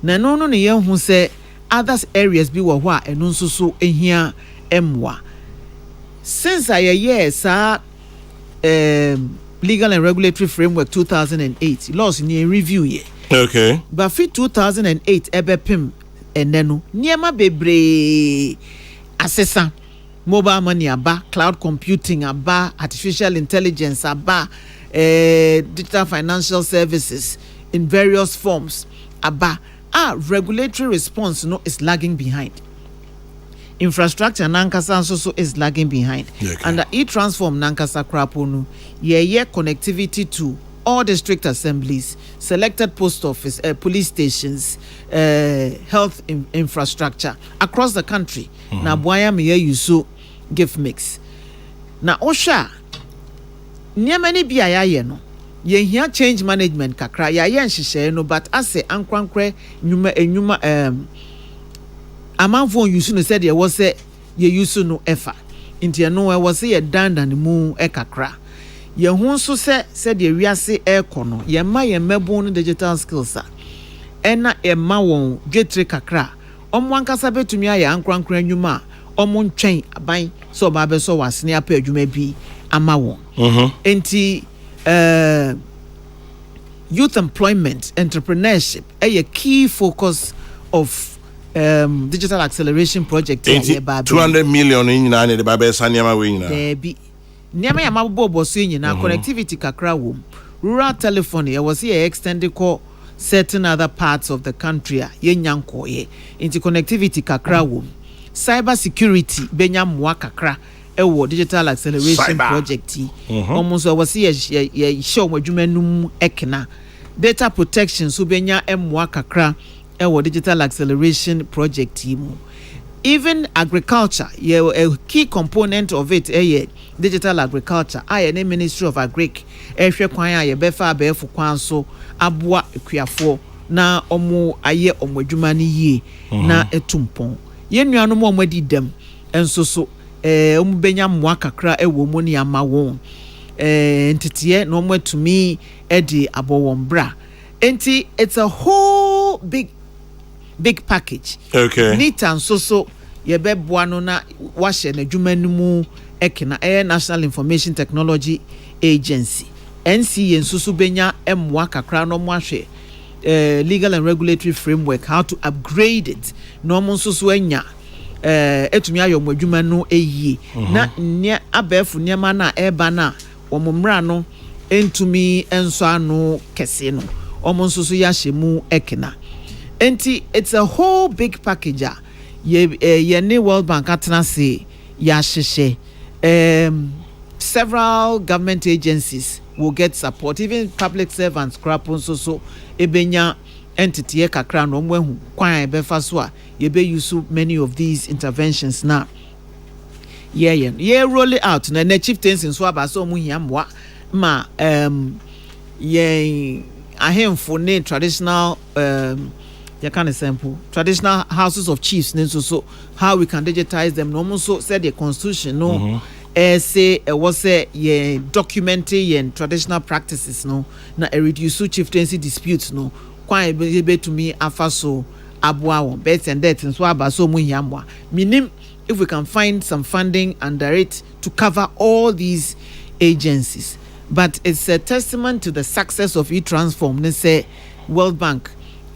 na no ne yen hu say other areas bi wo ho a eno nso so ehia emwa since sa Legal and Regulatory Framework 2008 laws in review ye. Okay. But for 2008 ebepim enenu niema bebre assessor mobile money aba cloud computing aba artificial intelligence aba digital financial services in various forms aba regulatory response is lagging behind. Infrastructure nankasa so is lagging behind. And the e-transform nankasa kraponu ye connectivity to all district assemblies, selected post office, police stations, health infrastructure across the country. Na boya me yusu gift mix. Na osha nyamani biya ye no. Ye here change management kakra ya ye nhihye no but ase ankwankre nyuma amanfo yusu no said there was ye yusu no efa inti no was say danda ne mu ekakra ye hu so said ye wiase ekono ye ma ye mebo no digital skills ena e ma won dwetre kakra omo ankasa betumi aye ankrankra nwuma omo ntwen aban so ba be so wasene apa adwuma bi ama won enti youth employment entrepreneurship a key focus of digital acceleration project 200 million in na the baba sanyama we nyina there be nyama ya mabobo so nyina connectivity kakra wom rural telephony was here extended call certain other parts of the country yenyankoye into connectivity kakra wom cyber security benyamwa kakra ewo digital acceleration project yi almost was ye show adwuma num ekna data protection so benya emwa kakra ewo digital acceleration project yi mu. Even agriculture, a key component of it, digital agriculture. I am Ministry of Agric. Kwan ye befa befu kwan so abua ekuafo na omo aye omwadwuma ni yie na etumpon. Ye nuanu mo omwadi dem enso so omo benya mwa kakra ewo mu ne ama won. Ntitiye no omwatumi edi abowon bra. Enti it's a whole big package. Okay. Neat and so yebeboa no na wahye na dwuma no mu ekina National Information Technology Agency. NCA nsusu benya emwa kakra no mo ahwe legal and regulatory framework how to upgrade it. No mo nsusu anya etumi ayo mo dwuma no eyie. Na nya abefu nyama na eba na wo mmra no entumi enso ano kese no. Omo nsusu ya hye mu ekina. Enti it's a whole big package. Ye ne World Bank atena se ya hyehyɛ. Several government agencies will get support, even public servants krapon so ebenya entity kakra no mo ehu kwan ebefa so a ye be use many of these interventions now. Ye roll it out na chieftains nso aba so mu hia mwa ma ye ahemfo ne traditional traditional houses of chiefs so how we can digitize them. No so said the constitution no say was say documenting and traditional practices no na reduce chieftaincy disputes no kwan be to me afaso abua won bet and that so aba so mu hiamwa minim if we can find some funding under it to cover all these agencies. But it's a testament to the success of e-transform. They say World Bank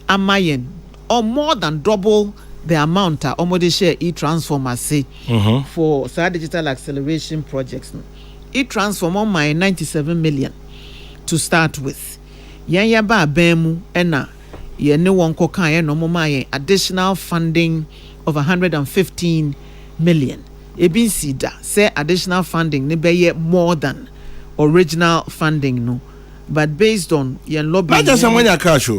amayen or more than double the amount omode share e-transform as say for digital acceleration projects. E-transform on my 97 million to start with. Yanya ba bemu ena ye ne wonko kan ye no moma additional funding of 115 million. Ebin sida say additional funding ne be more than original funding no, but based on yen lobby. Not just when cash.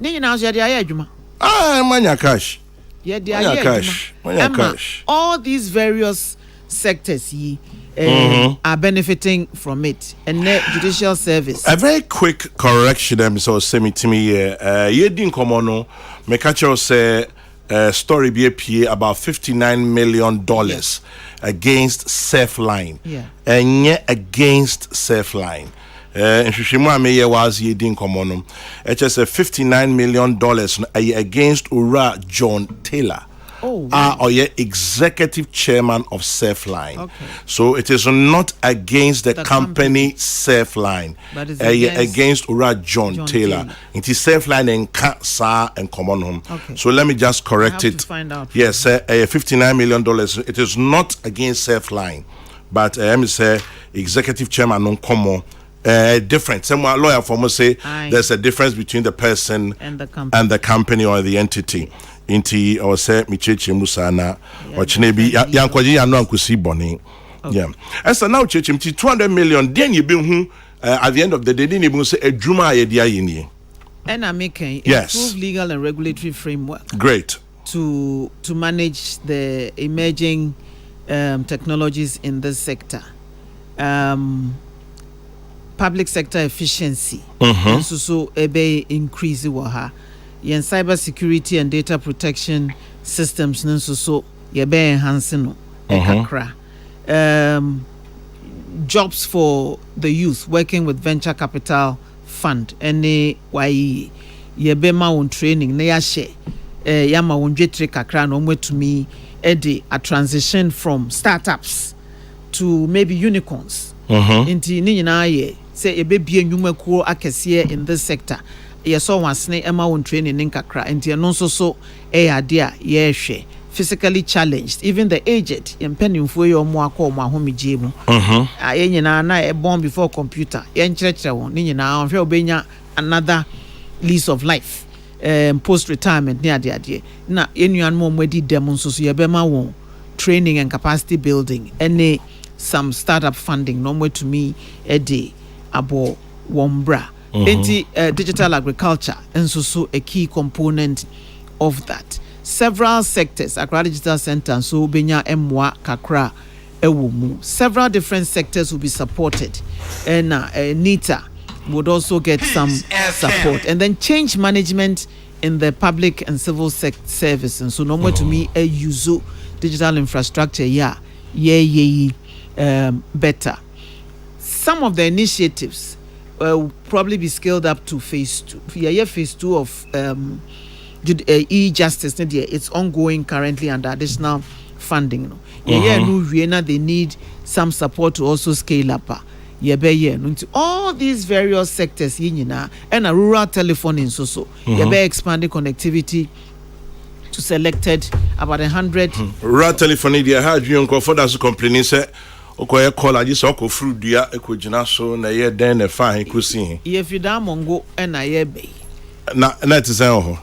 Ni na so dia adwuma. Manya cash. Yeah, dia cash. Manya cash. All these various sectors are benefiting from it. And judicial service. A very quick correction, so semi to me here. Ye din komono me catch say story be about $59 million against Safeline. Yeah. And yet against Safeline. And Shishima Meye was ye din komono. It's just $59 million against Ura John Taylor. Oh, wow. Or ye executive chairman of Safeline. Okay. So it is not against the company Safeline, but it's against Ura John Taylor. It is Safeline and Sa and Common Home. Okay. So let me just correct it. To find out. Yes, $59 million. It is not against Safeline, but let me say executive chairman non common. Different. Some lawyer for say there's a difference between the person and the company or the entity. Inti or say Micheche Musana or Chinebi Yankwaji Yano Kusi Boni. Yeah. As a now Chechim 200 million, then you be at the end of the day, didn't even say a Juma idea in and I'm making yes. improve legal and regulatory framework. Great. To manage the emerging technologies in this sector. Public sector efficiency. So ebe increase waha. Yen cyber security and data protection systems so yebe enhancing no kakra. Jobs for the youth working with venture capital fund any why yebe ma won training na ya share yama won dwetre kakra no mwetumi edi a transition from startups to maybe unicorns. Inti ni nyina ye say ebe bie nwumakuo akese in this sector. Yeso wasne ema won training in kakra enti no so ade a ye hwe physically challenged, even the aged empanimfo ye omo akọ omo ahomegye mu ye nyina na e born before computer ye nkyerɛkyerɛ won ni nyina hwe obenya another lease of life post retirement ni ade na enuan mo mwadi dem nso so ye bema won training and capacity building, and some startup funding. No to me a day abo wombra. Digital agriculture and so a key component of that. Several sectors, Accra Digital Center, so Benya Emwa Kakra Ewumu. Several different sectors will be supported, and NITA would also get some support, and then change management in the public and civil service. And so, no more to me a use digital infrastructure. Better. Some of the initiatives will probably be scaled up to phase 2. Phase 2 of e-justice. It's ongoing currently under additional funding. They need some support to also scale up. All these various sectors and a rural telephone in so expanding connectivity to selected about 100 rural telephony. They had you for that complaining say okay call just oko fruit dia ekojina so na ye den na fa ekusi if you da mongo na ye be na it is ho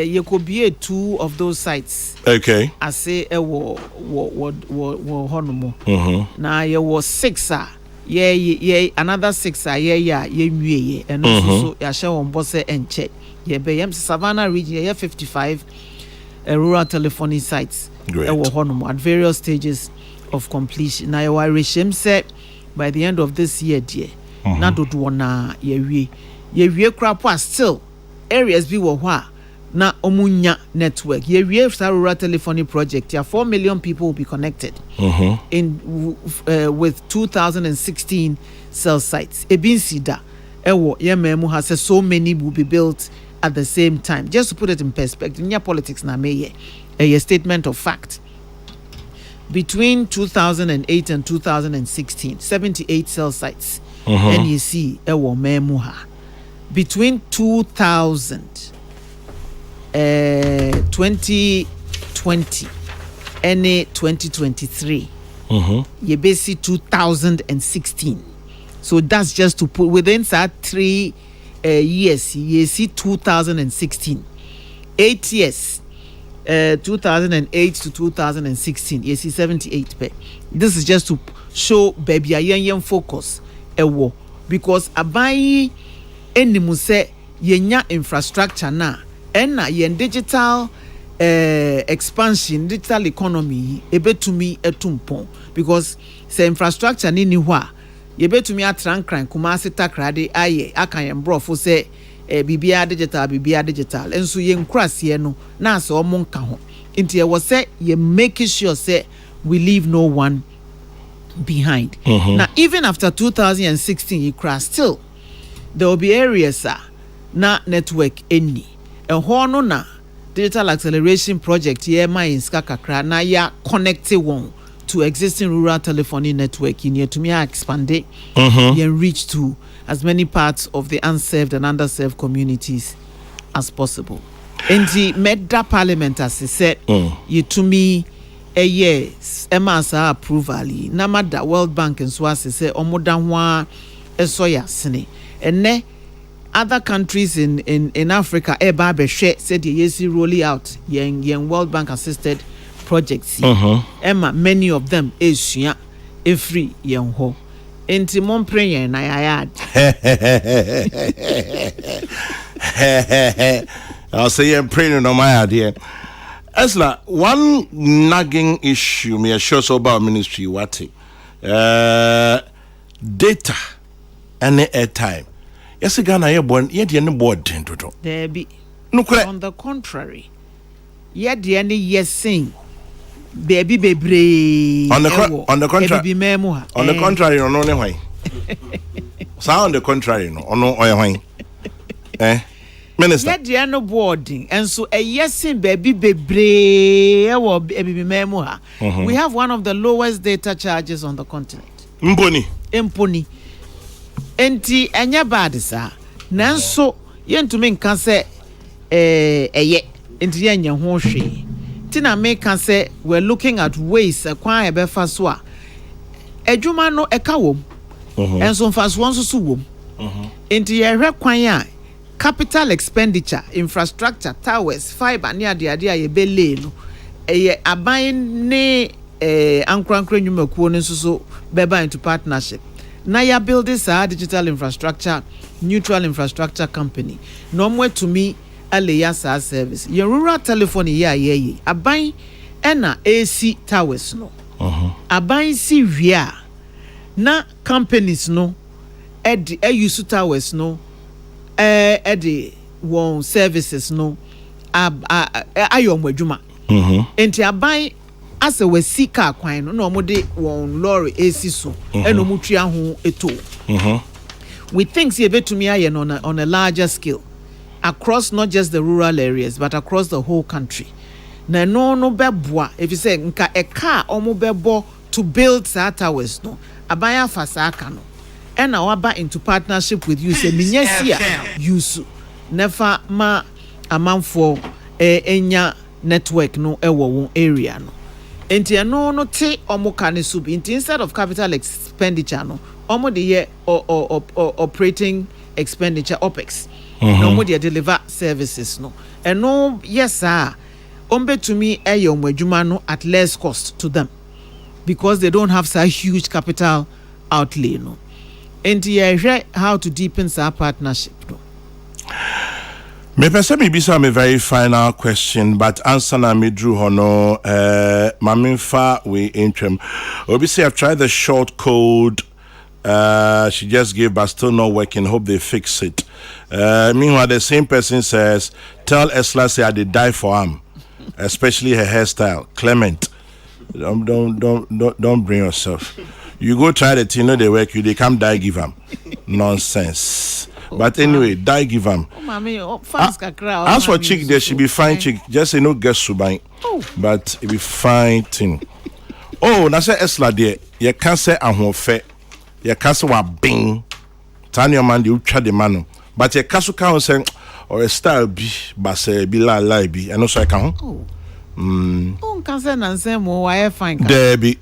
you could be 2 of those sites. Okay, I say wo honomo na ye was 6 another 6 nwie and also ya share on boss and check ye be Savannah region ye 55 rural telephony sites at various stages of completion. Now your regime said by the end of this year dear na do na ye crap still areas be wa na omunya network ye rural telephony project 4 million people will be connected with 2016 cell sites ebin sida ewo ye memu has so many will be built at the same time. Just to put it in perspective, in your politics na meye a statement of fact. Between 2008 and 2016, 78 cell sites NEC ewo memu ha. Between 2020 and 2023 you basically 2016. So that's just to put within that 3 years you see 2016 8 years 2008 to 2016 you see 78 pay. This is just to show baby a yen focus ewo because abai enimu se yenya infrastructure na ena yen digital expansion digital economy ebetumi etumpon because se infrastructure ni hwa yebetumi atrankran Kumasi takrade aye aka yen brofo se bibia digital enso yen krase no na se omo nka ho nti e wo se ye make sure say we leave no one behind. Now even after 2016 you crash still there will be areas na network any no na digital acceleration project ye in kakra na ya connected one to existing rural telephony network in here to me expand it and reach to as many parts of the unserved and underserved communities as possible. In the Medda Parliament, as I said, you to me a yes, Emasa approval, Namada World Bank and Swasi say Omodanwa Esoya Sine. And ne other countries in Africa, Ebabe said yes, rolling out young World Bank assisted projects. Emma, many of them is free young ho. Enti mon prayer na yad. I'll say I'm praying on my idea. Ursula, one nagging issue me assure so about ministry what data and airtime. Yes, Ghana you born yet you board to There be no correct. On the contrary, yet the any yes sing. Baby baby On the contrary, on the contrary, no no way. Sound the contrary, no no way. Minister. Yet the no boarding, and so a yes in baby baby or baby memoir. We have one of the lowest data charges on the continent. Imponi. Enti enya bad sir. Nanso yen to me can say ye enti yen ho hwe. Tina make can say we're looking at ways kwan e be fa so a adwuma no eka wom enso fa so wonso so wom enti ye hwe kwan a capital expenditure infrastructure towers fiber ne ade ye be lay no aban ne ankrankra nyumakuo ne so beba into partnership na ya build this digital infrastructure neutral infrastructure company no more to me aleya sa service your rural telephone ye aban ena AC towers no aban si wia na companies no use towers no edi won services no ayom adwuma enti aban asa wasi ka kwan no no de won lorry AC so eno mutua ho eto we think see betumi aye on a larger scale across not just the rural areas but across the whole country na no beboa if you say nka a car omo bebo to build towers no abaya fasaka no ena waba into partnership with you say minyasia use never ma amanfo enya network no ewo won area no enti no te omo kane sub instead of capital expenditure no omo de ye operating expenditure opex no omo de deliver services no no yes sir ombe to me omo adwuma no at less cost to them because they don't have such huge capital outlay no enti how to deepen our partnership no. Me pese me bisa me very final question, but answer na me drew hono maminfa we interim. Obi say I've tried the short code she just gave but still not working. Hope they fix it. Meanwhile the same person says tell Esla say I did die for him, especially her hairstyle. Clement, don't bring yourself. You go try the thing, they work you, they come die give him. Nonsense. But anyway, die give them. As for chick, there should be fine chick. Just say no guess subine. But it be fine thing. Oh, na say Esla there. You can't say ahonfe. You can't say wa bing. Turn your man, you try the man. But you can't say or a style be, but say be la be. And also I can. Oh, can't say nonsense more. Why fine? There be.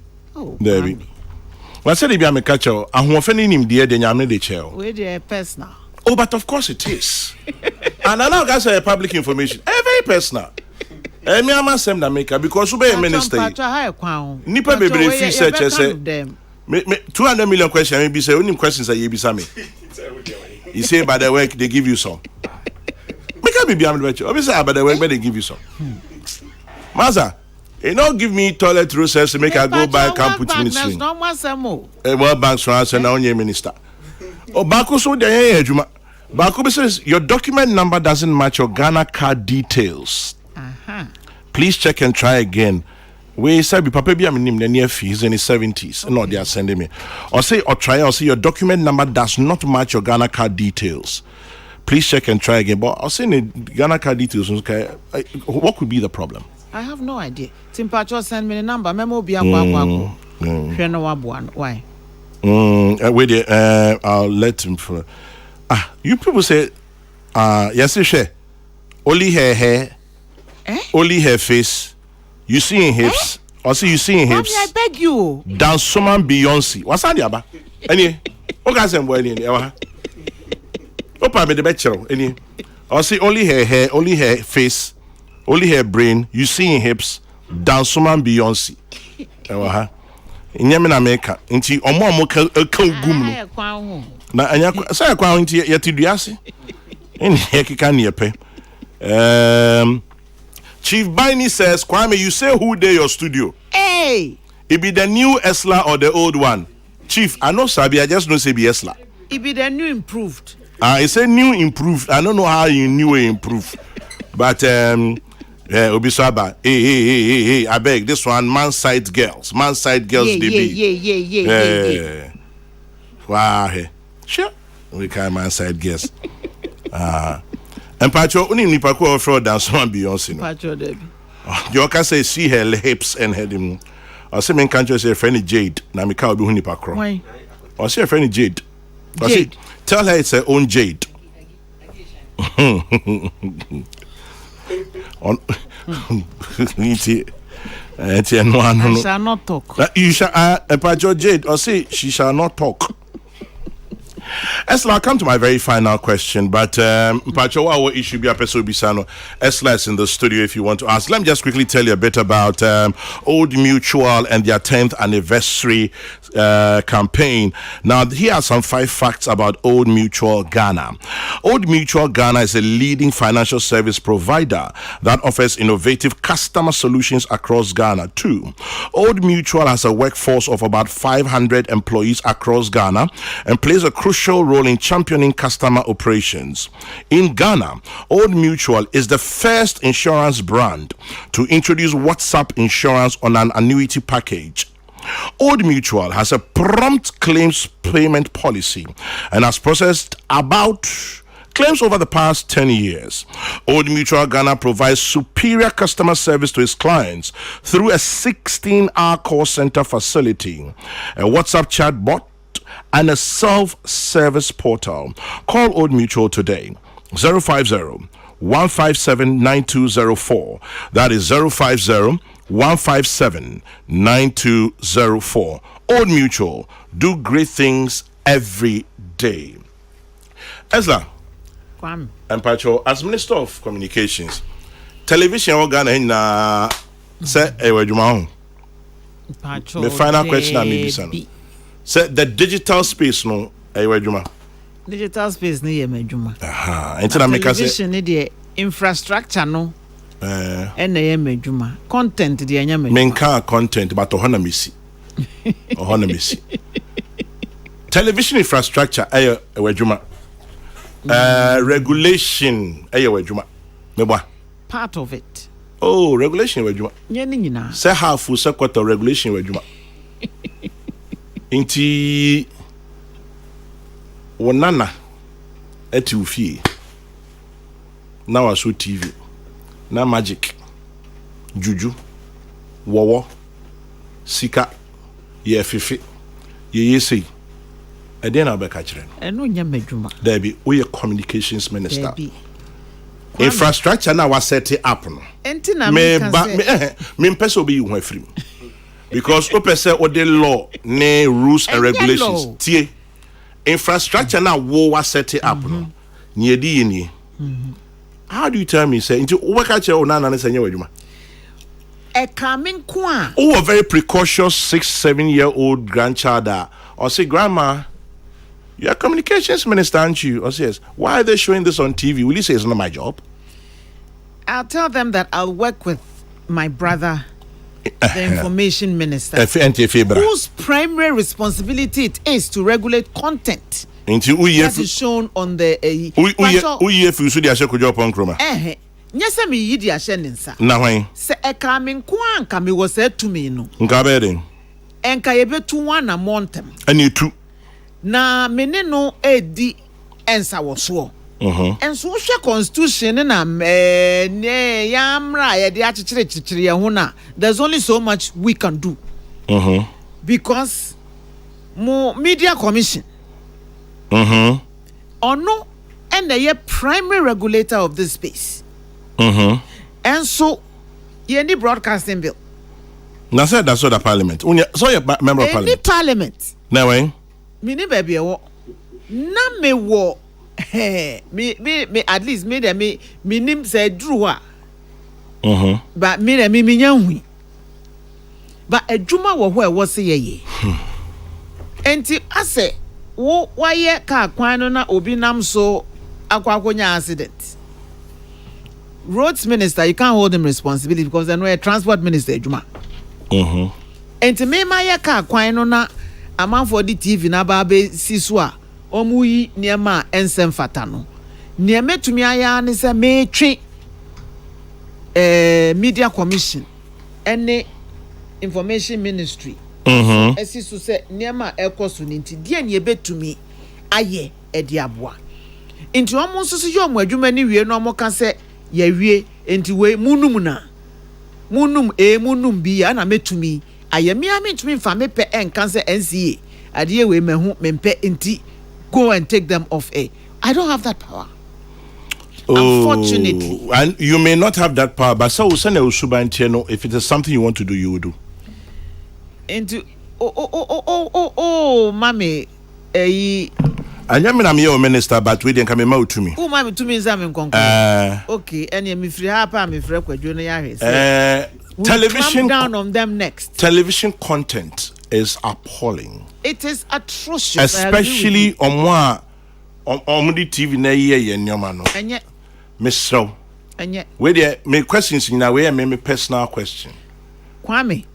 What say they be a catcher? Ahonfe ni nim there. Then you am not the chair. We dey personal. Oh, but of course it is. And I now got public information. Very personal. Me am sem na maker because you be a minister. Nipa be free search say. Me 200 million questions maybe say only questions that you be me. You say by the work they give you some. Make up be am the you. Obviously by the work but they give you some. Maza, you know give me toilet process to make I go buy campus ministry. No more some more. World Bank France and now minister. Oh, Baku so there Juma. Baku says your document number doesn't match your Ghana card details. Please check and try again. We say be papa be am nim na near fees in his 70s. No, they are sending me. Or say your document number does not match your Ghana card details. Please check and try again. But I'll say the Ghana card details. Okay, what could be the problem? I have no idea. Timpacho send me the number. Memo be why? Wait there, I'll let him for. You people say, yes, share. Only her hair, only her face. You see in hips, or see you see in hips. Mommy, I beg you. Dance someone Beyonce. What's that, Yaba? Any? Okay, some boy in there. Opa be the better. Any? Or see only her hair, only her face, only her brain. You see in hips. Dance someone Beyonce. Nyame na meka nti omo ka gum no na anya say kwa nti yetiduase en hekika ne yepe Chief Baini says Kwame you say who dey your studio it be the new Esla or the old one Chief I know sabi I just don't say be Esla it be the new improved I say new improved I don't know how you knew improved but Obisaba, hey, I beg this one, man side girls, they be. Wow, sure, we can man side girls. And Pacho, only Nipako fraud dance one Beyonce. Pacho, Debbie. You can say see her hips and head him. Or say men can't just say friendly Jade, Namika will be Hunipakro. Why? Or say friendly Jade. Tell her it's her own Jade. I shall not talk. You shall Jade or say she shall not talk. Esla, I'll come to my very final question, but Mpacho, what issue be a person Bisano? Esla is in the studio if you want to ask. Let me just quickly tell you a bit about Old Mutual and their 10th anniversary campaign. Now, here are some 5 facts about Old Mutual Ghana. Old Mutual Ghana is a leading financial service provider that offers innovative customer solutions across Ghana too. Old Mutual has a workforce of about 500 employees across Ghana and plays a crucial role in championing customer operations. In Ghana, Old Mutual is the first insurance brand to introduce WhatsApp insurance on an annuity package. Old Mutual has a prompt claims payment policy and has processed about claims over the past 10 years. Old Mutual Ghana provides superior customer service to its clients through a 16-hour call center facility, a WhatsApp chat bot, and a self-service portal. Call Old Mutual today, 050-157-9204. That is 050-157-9204. Old Mutual, do great things every day. Esla, and Pacho, as Minister of Communications, television organ na say eweduma. Pacho, the final question I may be saying. Say the digital space no eweduma. Digital space no yemeduma. Aha, entina make say television ni the infrastructure no. Na yemeduma. Content the anya meduma. Menka content but ohona misi. Ohona misi. Television infrastructure eweduma. Regulation eweduma. Meba. Part of it. Oh, regulation eweduma. Nyeni nyina. Say half se quarter regulation eweduma. Inti wonana eti ufie na waso TV na magic juju wowo sika ye fefe ye yesi eden na be ka kire eno nya madwuma there be we communications minister infrastructure na wa set up no enti na me pese obi hu afrim because opese o the law ne rules and regulations tie infrastructure na wo wa set up no nie di ni how do you tell me say into work at your na na say wadwuma e coming kwa a very precautious 6-7-year-old grandchild or say grandma you're a communications minister aren't you or says why are they showing this on TV? Will you say it's not my job? I'll tell them that I'll work with my brother, the information minister, whose primary responsibility it is to regulate content that is shown on the nyese me yidi ahye nensa na hwan se eka me nko anka me wo se tumi no nka be den enka ye betu wana montem ani tu na me ne no edi ensa wo so enso hwe constitution na ne yamra ye de achichire ye ho na there's only so much we can do because mo media commission ono and the primary regulator of this space and so you need broadcasting bill na said that's what the parliament so you member of parliament parliament na when me ni baby wo na me wo me at least me nim say drew a but me nya hu but adwuma wo ho e wo se ye enti ase wo waye ka kwan no na obi nam so akwakonya accident. Roads minister, you can't hold him responsibility because they're not a transport minister, Juma. And to me, my car, quino na a man for the TV na babe siswa, omui near ma ensem fatano. Near me to me, I is a may tree media commission and the information ministry. As is to say, near my ecosunity, dear ye bet to me, aye, ediabwa. Into almost so young where you many we no more can say. Yewie enti we munum bi na metumi ayemi ametumi fa me pe enkan se NCA ade we mehu mempe enti go and take them off air. I don't have that power. Unfortunately. And you may not have that power, but so send usubantie no, if it is something you want to do, you will do. Into mommy anya me na me your minister but we dey come out to me. Who ma to me is am nkonko. Okay, and me free ha pa me free kwadwo no ya hwe. Television down on them next. Television content is appalling. It is atrocious. Especially on the TV na ye nyoma no. Enye. Misro. Enye. We there me questions in a way me personal question. Kwame.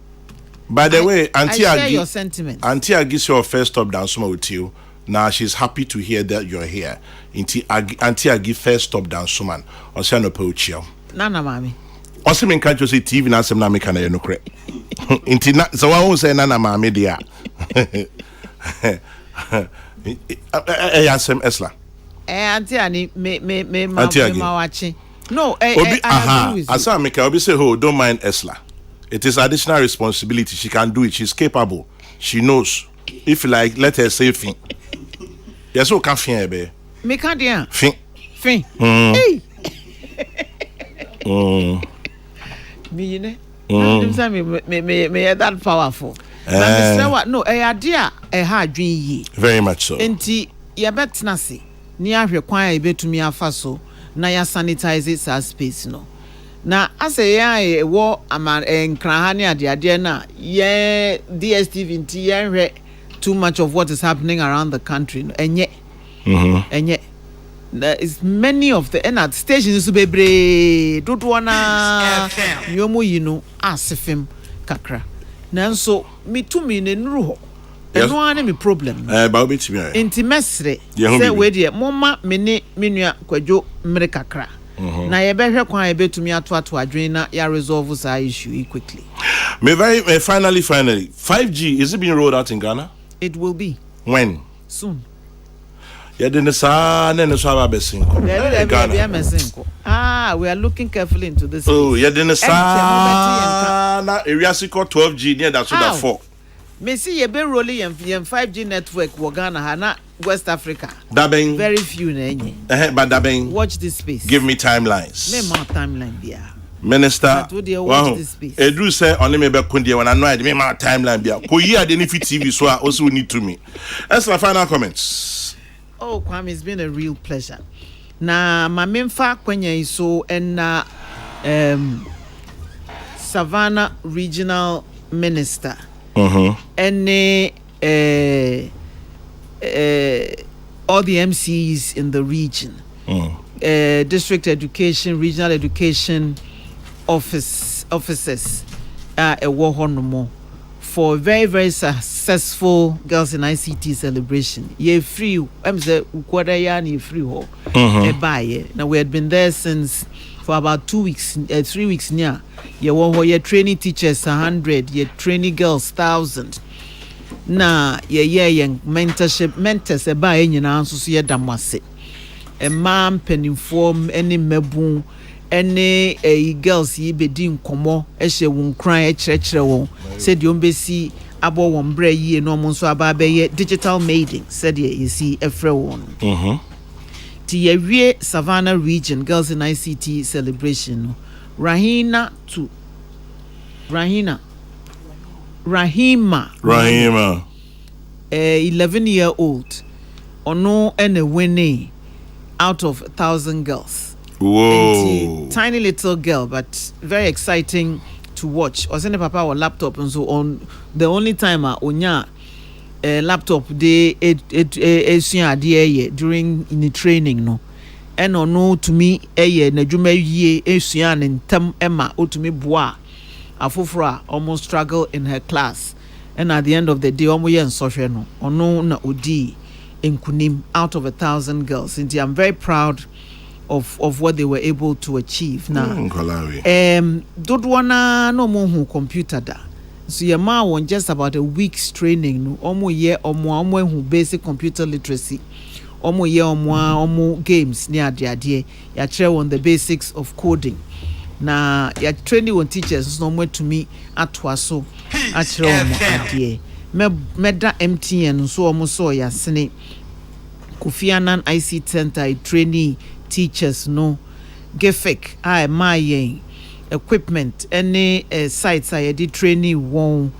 By the way, Auntie I share your sentiments. Auntie Agis your first stop down suma with you. Now she's happy to hear that you're here. Auntie Agi first stop down suman. On say no pouchio. Nana mami. Also me can't just say TV na sem na me kana no kre. Auntie na so I won't say nana mami dia. Asem Esla. Auntie ani me Auntie watching. No, Asa me ka obi say ho don't mind Esla. It is additional responsibility. She can do it. She's capable. She knows. If you like, let her say fin. Yes, we can fin be. Me can't dia. Fin. Hey. Me ne. Me that powerful. No, idea ha adwen yi. Very much so. Enti ye betna se. Ni ahwe kwan e betumi afa so na ya sanitize sa space no. Na ase ya wo ama nkran ne ade na ye DSTV nti ye hwe too much of what is happening around the country no enye enye there is many of the stations so bebre dodo na yomo yi no asefem kakra nanso mitumi ne nuru ho eno ane me problem ba obetimi ya enti mesre say we de momma me ne menua kwadwo mmere kakra na ye behwe kwan ye betumi ato adwen na ya resolve sa issue quickly. Finally 5G is it being rolled out in Ghana? It will be when soon. We are looking carefully into this. Oh, na area 12G near that so that 4. Me see ye be rolling yen 5G network wo Ghana ha na West Africa. Dabeng. Very few na enye. But Dabeng. Watch this space. Give me timelines. Me more timeline bia. Minister. Watch this space. Edu say only me be kundi when I know me more timeline bia. Ko yi ade ni fit TV so also need to me. That's my final comments. Oh, Kwame, it's been a real pleasure. Na ma memfa kwanya iso na Savannah Regional Minister. And all the MCs in the region, district education, regional education officers, for a very, very successful Girls in ICT celebration. Ye free, I'm say free ho. Now we had been there since for about 2 weeks, 3 weeks near. Ye training teachers 100, ye training girls 1,000. Na ye mentorship mentors nyina nso so ye damwase. Penninform any mebu any girls yi bedi nkomo ehye won kran ekyerekere won said you mbesi abo won bra yi no mo nso aba be digital maiding said you see efre won ti ye Savannah region Girls in ICT celebration Rahima 11-year-old ono ene winning out of 1,000 girls. Whoa. Tiny little girl, but very exciting to watch. Or send papa or laptop and so on. The only time onya laptop de during in the training no. And no to me na dwuma yie esua ne ntam ema otumi boa afofra almost struggle in her class. And at the end of the day omo ye nsofwe no ono na odi enkunim out of 1,000 girls. And I'm very proud of what they were able to achieve now. Dodwana no mo computer da. So your ma won just about a week's training no omo ye omo hu basic computer literacy. Omo ye omo games ni ade ya kire on the basics of coding. Na ya training on teachers no mo to me atwa so a kire omo ade. Meda MTN so omo so ya sene Kofi Annan ICT Center trainee teachers no gefek my equipment any sites I did training won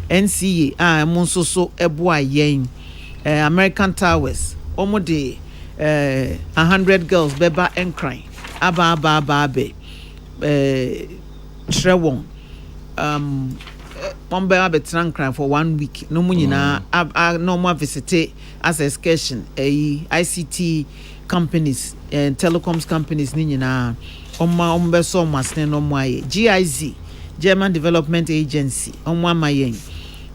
NCA monso so eboa yen American Towers omo de 100 girls beba enkran aba be trewon Momba betran cry for 1 week. No munyina no more visit as excursion ICT companies and telecoms companies ninyina ombe so masne no moye GIZ German Development Agency mayen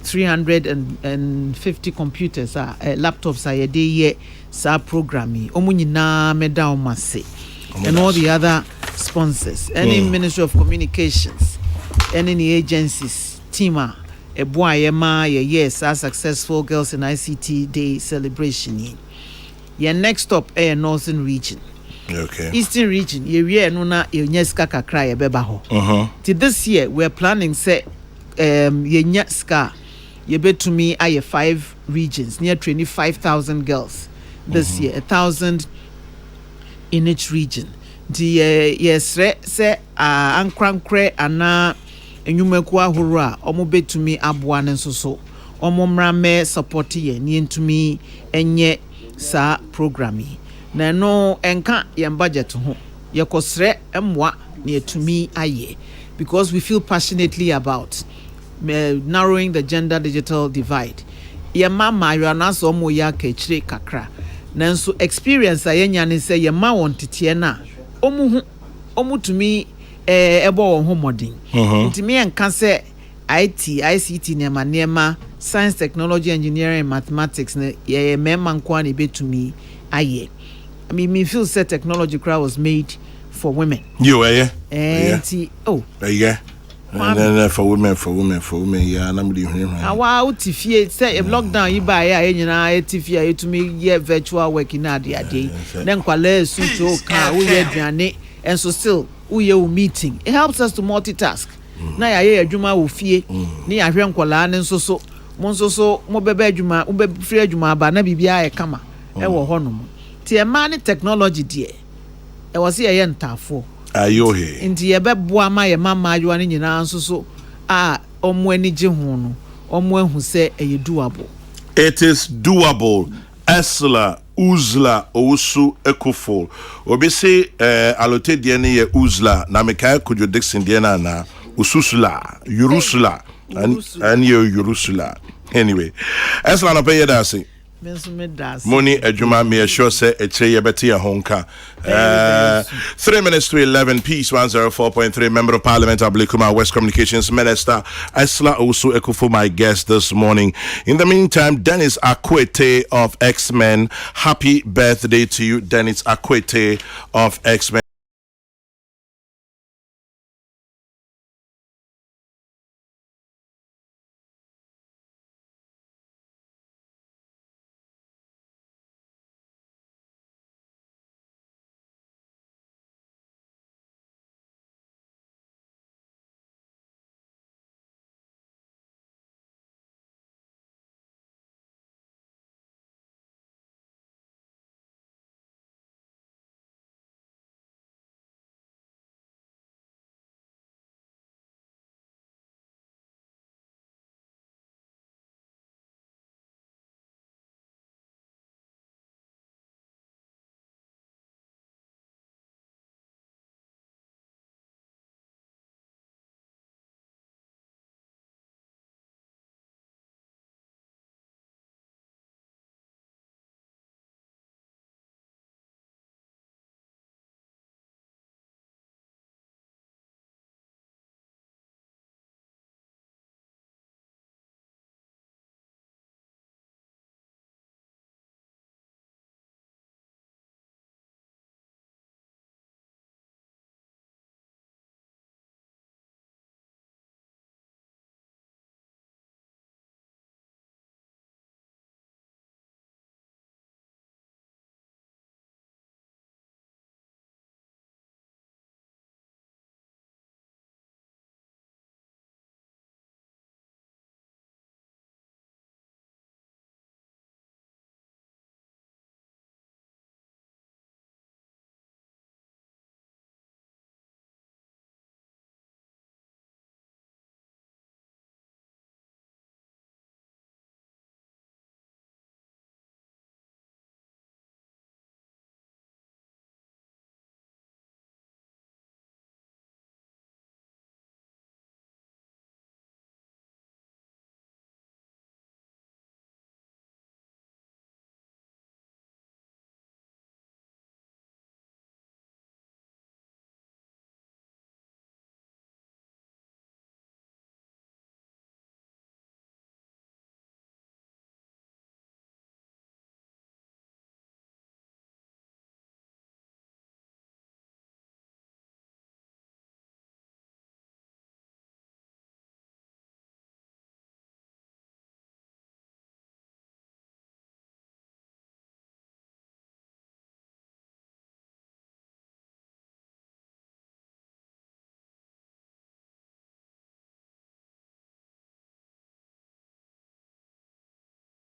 350 computers laptops are day ye sa programming omunyina meda omase and all the other sponsors any Ministry of Communications any agencies Tima, a boy, yes, our successful Girls in ICT Day celebration. Your next stop, Northern region. Okay. Eastern region, ye nuna yenyeska kakra bebaho. Till this year, we're planning say yenyeska ye bet to me 5 regions near 25,000 girls this year, 1,000 in each region. The yes, say ankrankre ana. Enyumeku ahoro a omo betumi aboa ne nsoso omo mrame support ye ni ntumi enye sa programming na no enka ye budget ho ye kosre emwa na etumi aye because we feel passionately about narrowing the gender digital divide ye mama you na so omo ya kechire kakra nanso experience ayenya ne say ye ma won tete na omo tumi ebo won ho modern ntimi enka se ICT nema science technology engineering mathematics na ye memma nko na betumi aye I mean me feel say technology crowd was made for women yeah oh yeah and for women yeah na mudi hwehwe awa utifie say a lockdown yi ba ya enyina etifie etumi ye virtual work na ade na nkwala suit o ka wo ye aduane and so still uye meeting it helps us to multitask na ya ye adwuma wo fie ni ya hwe nkola ne nsoso mo bebe adwuma wo be free adwuma ba na bibia e kama e wo honom ti e ma ne technology de e wo se ye ntafo ayo he nti ye beboa ma ye mama adwa ne nyina nsoso omo ani je ho no omo ahu se e doable. It is doable. Ursula Owusu-Ekuful. Obi say alote de ne ye Ursula na meka kujo Dixon de na Ususula Ursula and ye Ursula. Anyway, Ursula no pay that say. Money adwuma me sure say eche ye beti honka 3 minutes to 11 peace 104.3 member of parliament Ablikuma West Communications Minister Ursula Owusu-Ekuful my guest this morning. In the meantime, Dennis Akwete of X-Men, happy birthday to you Dennis Akwete of X-Men.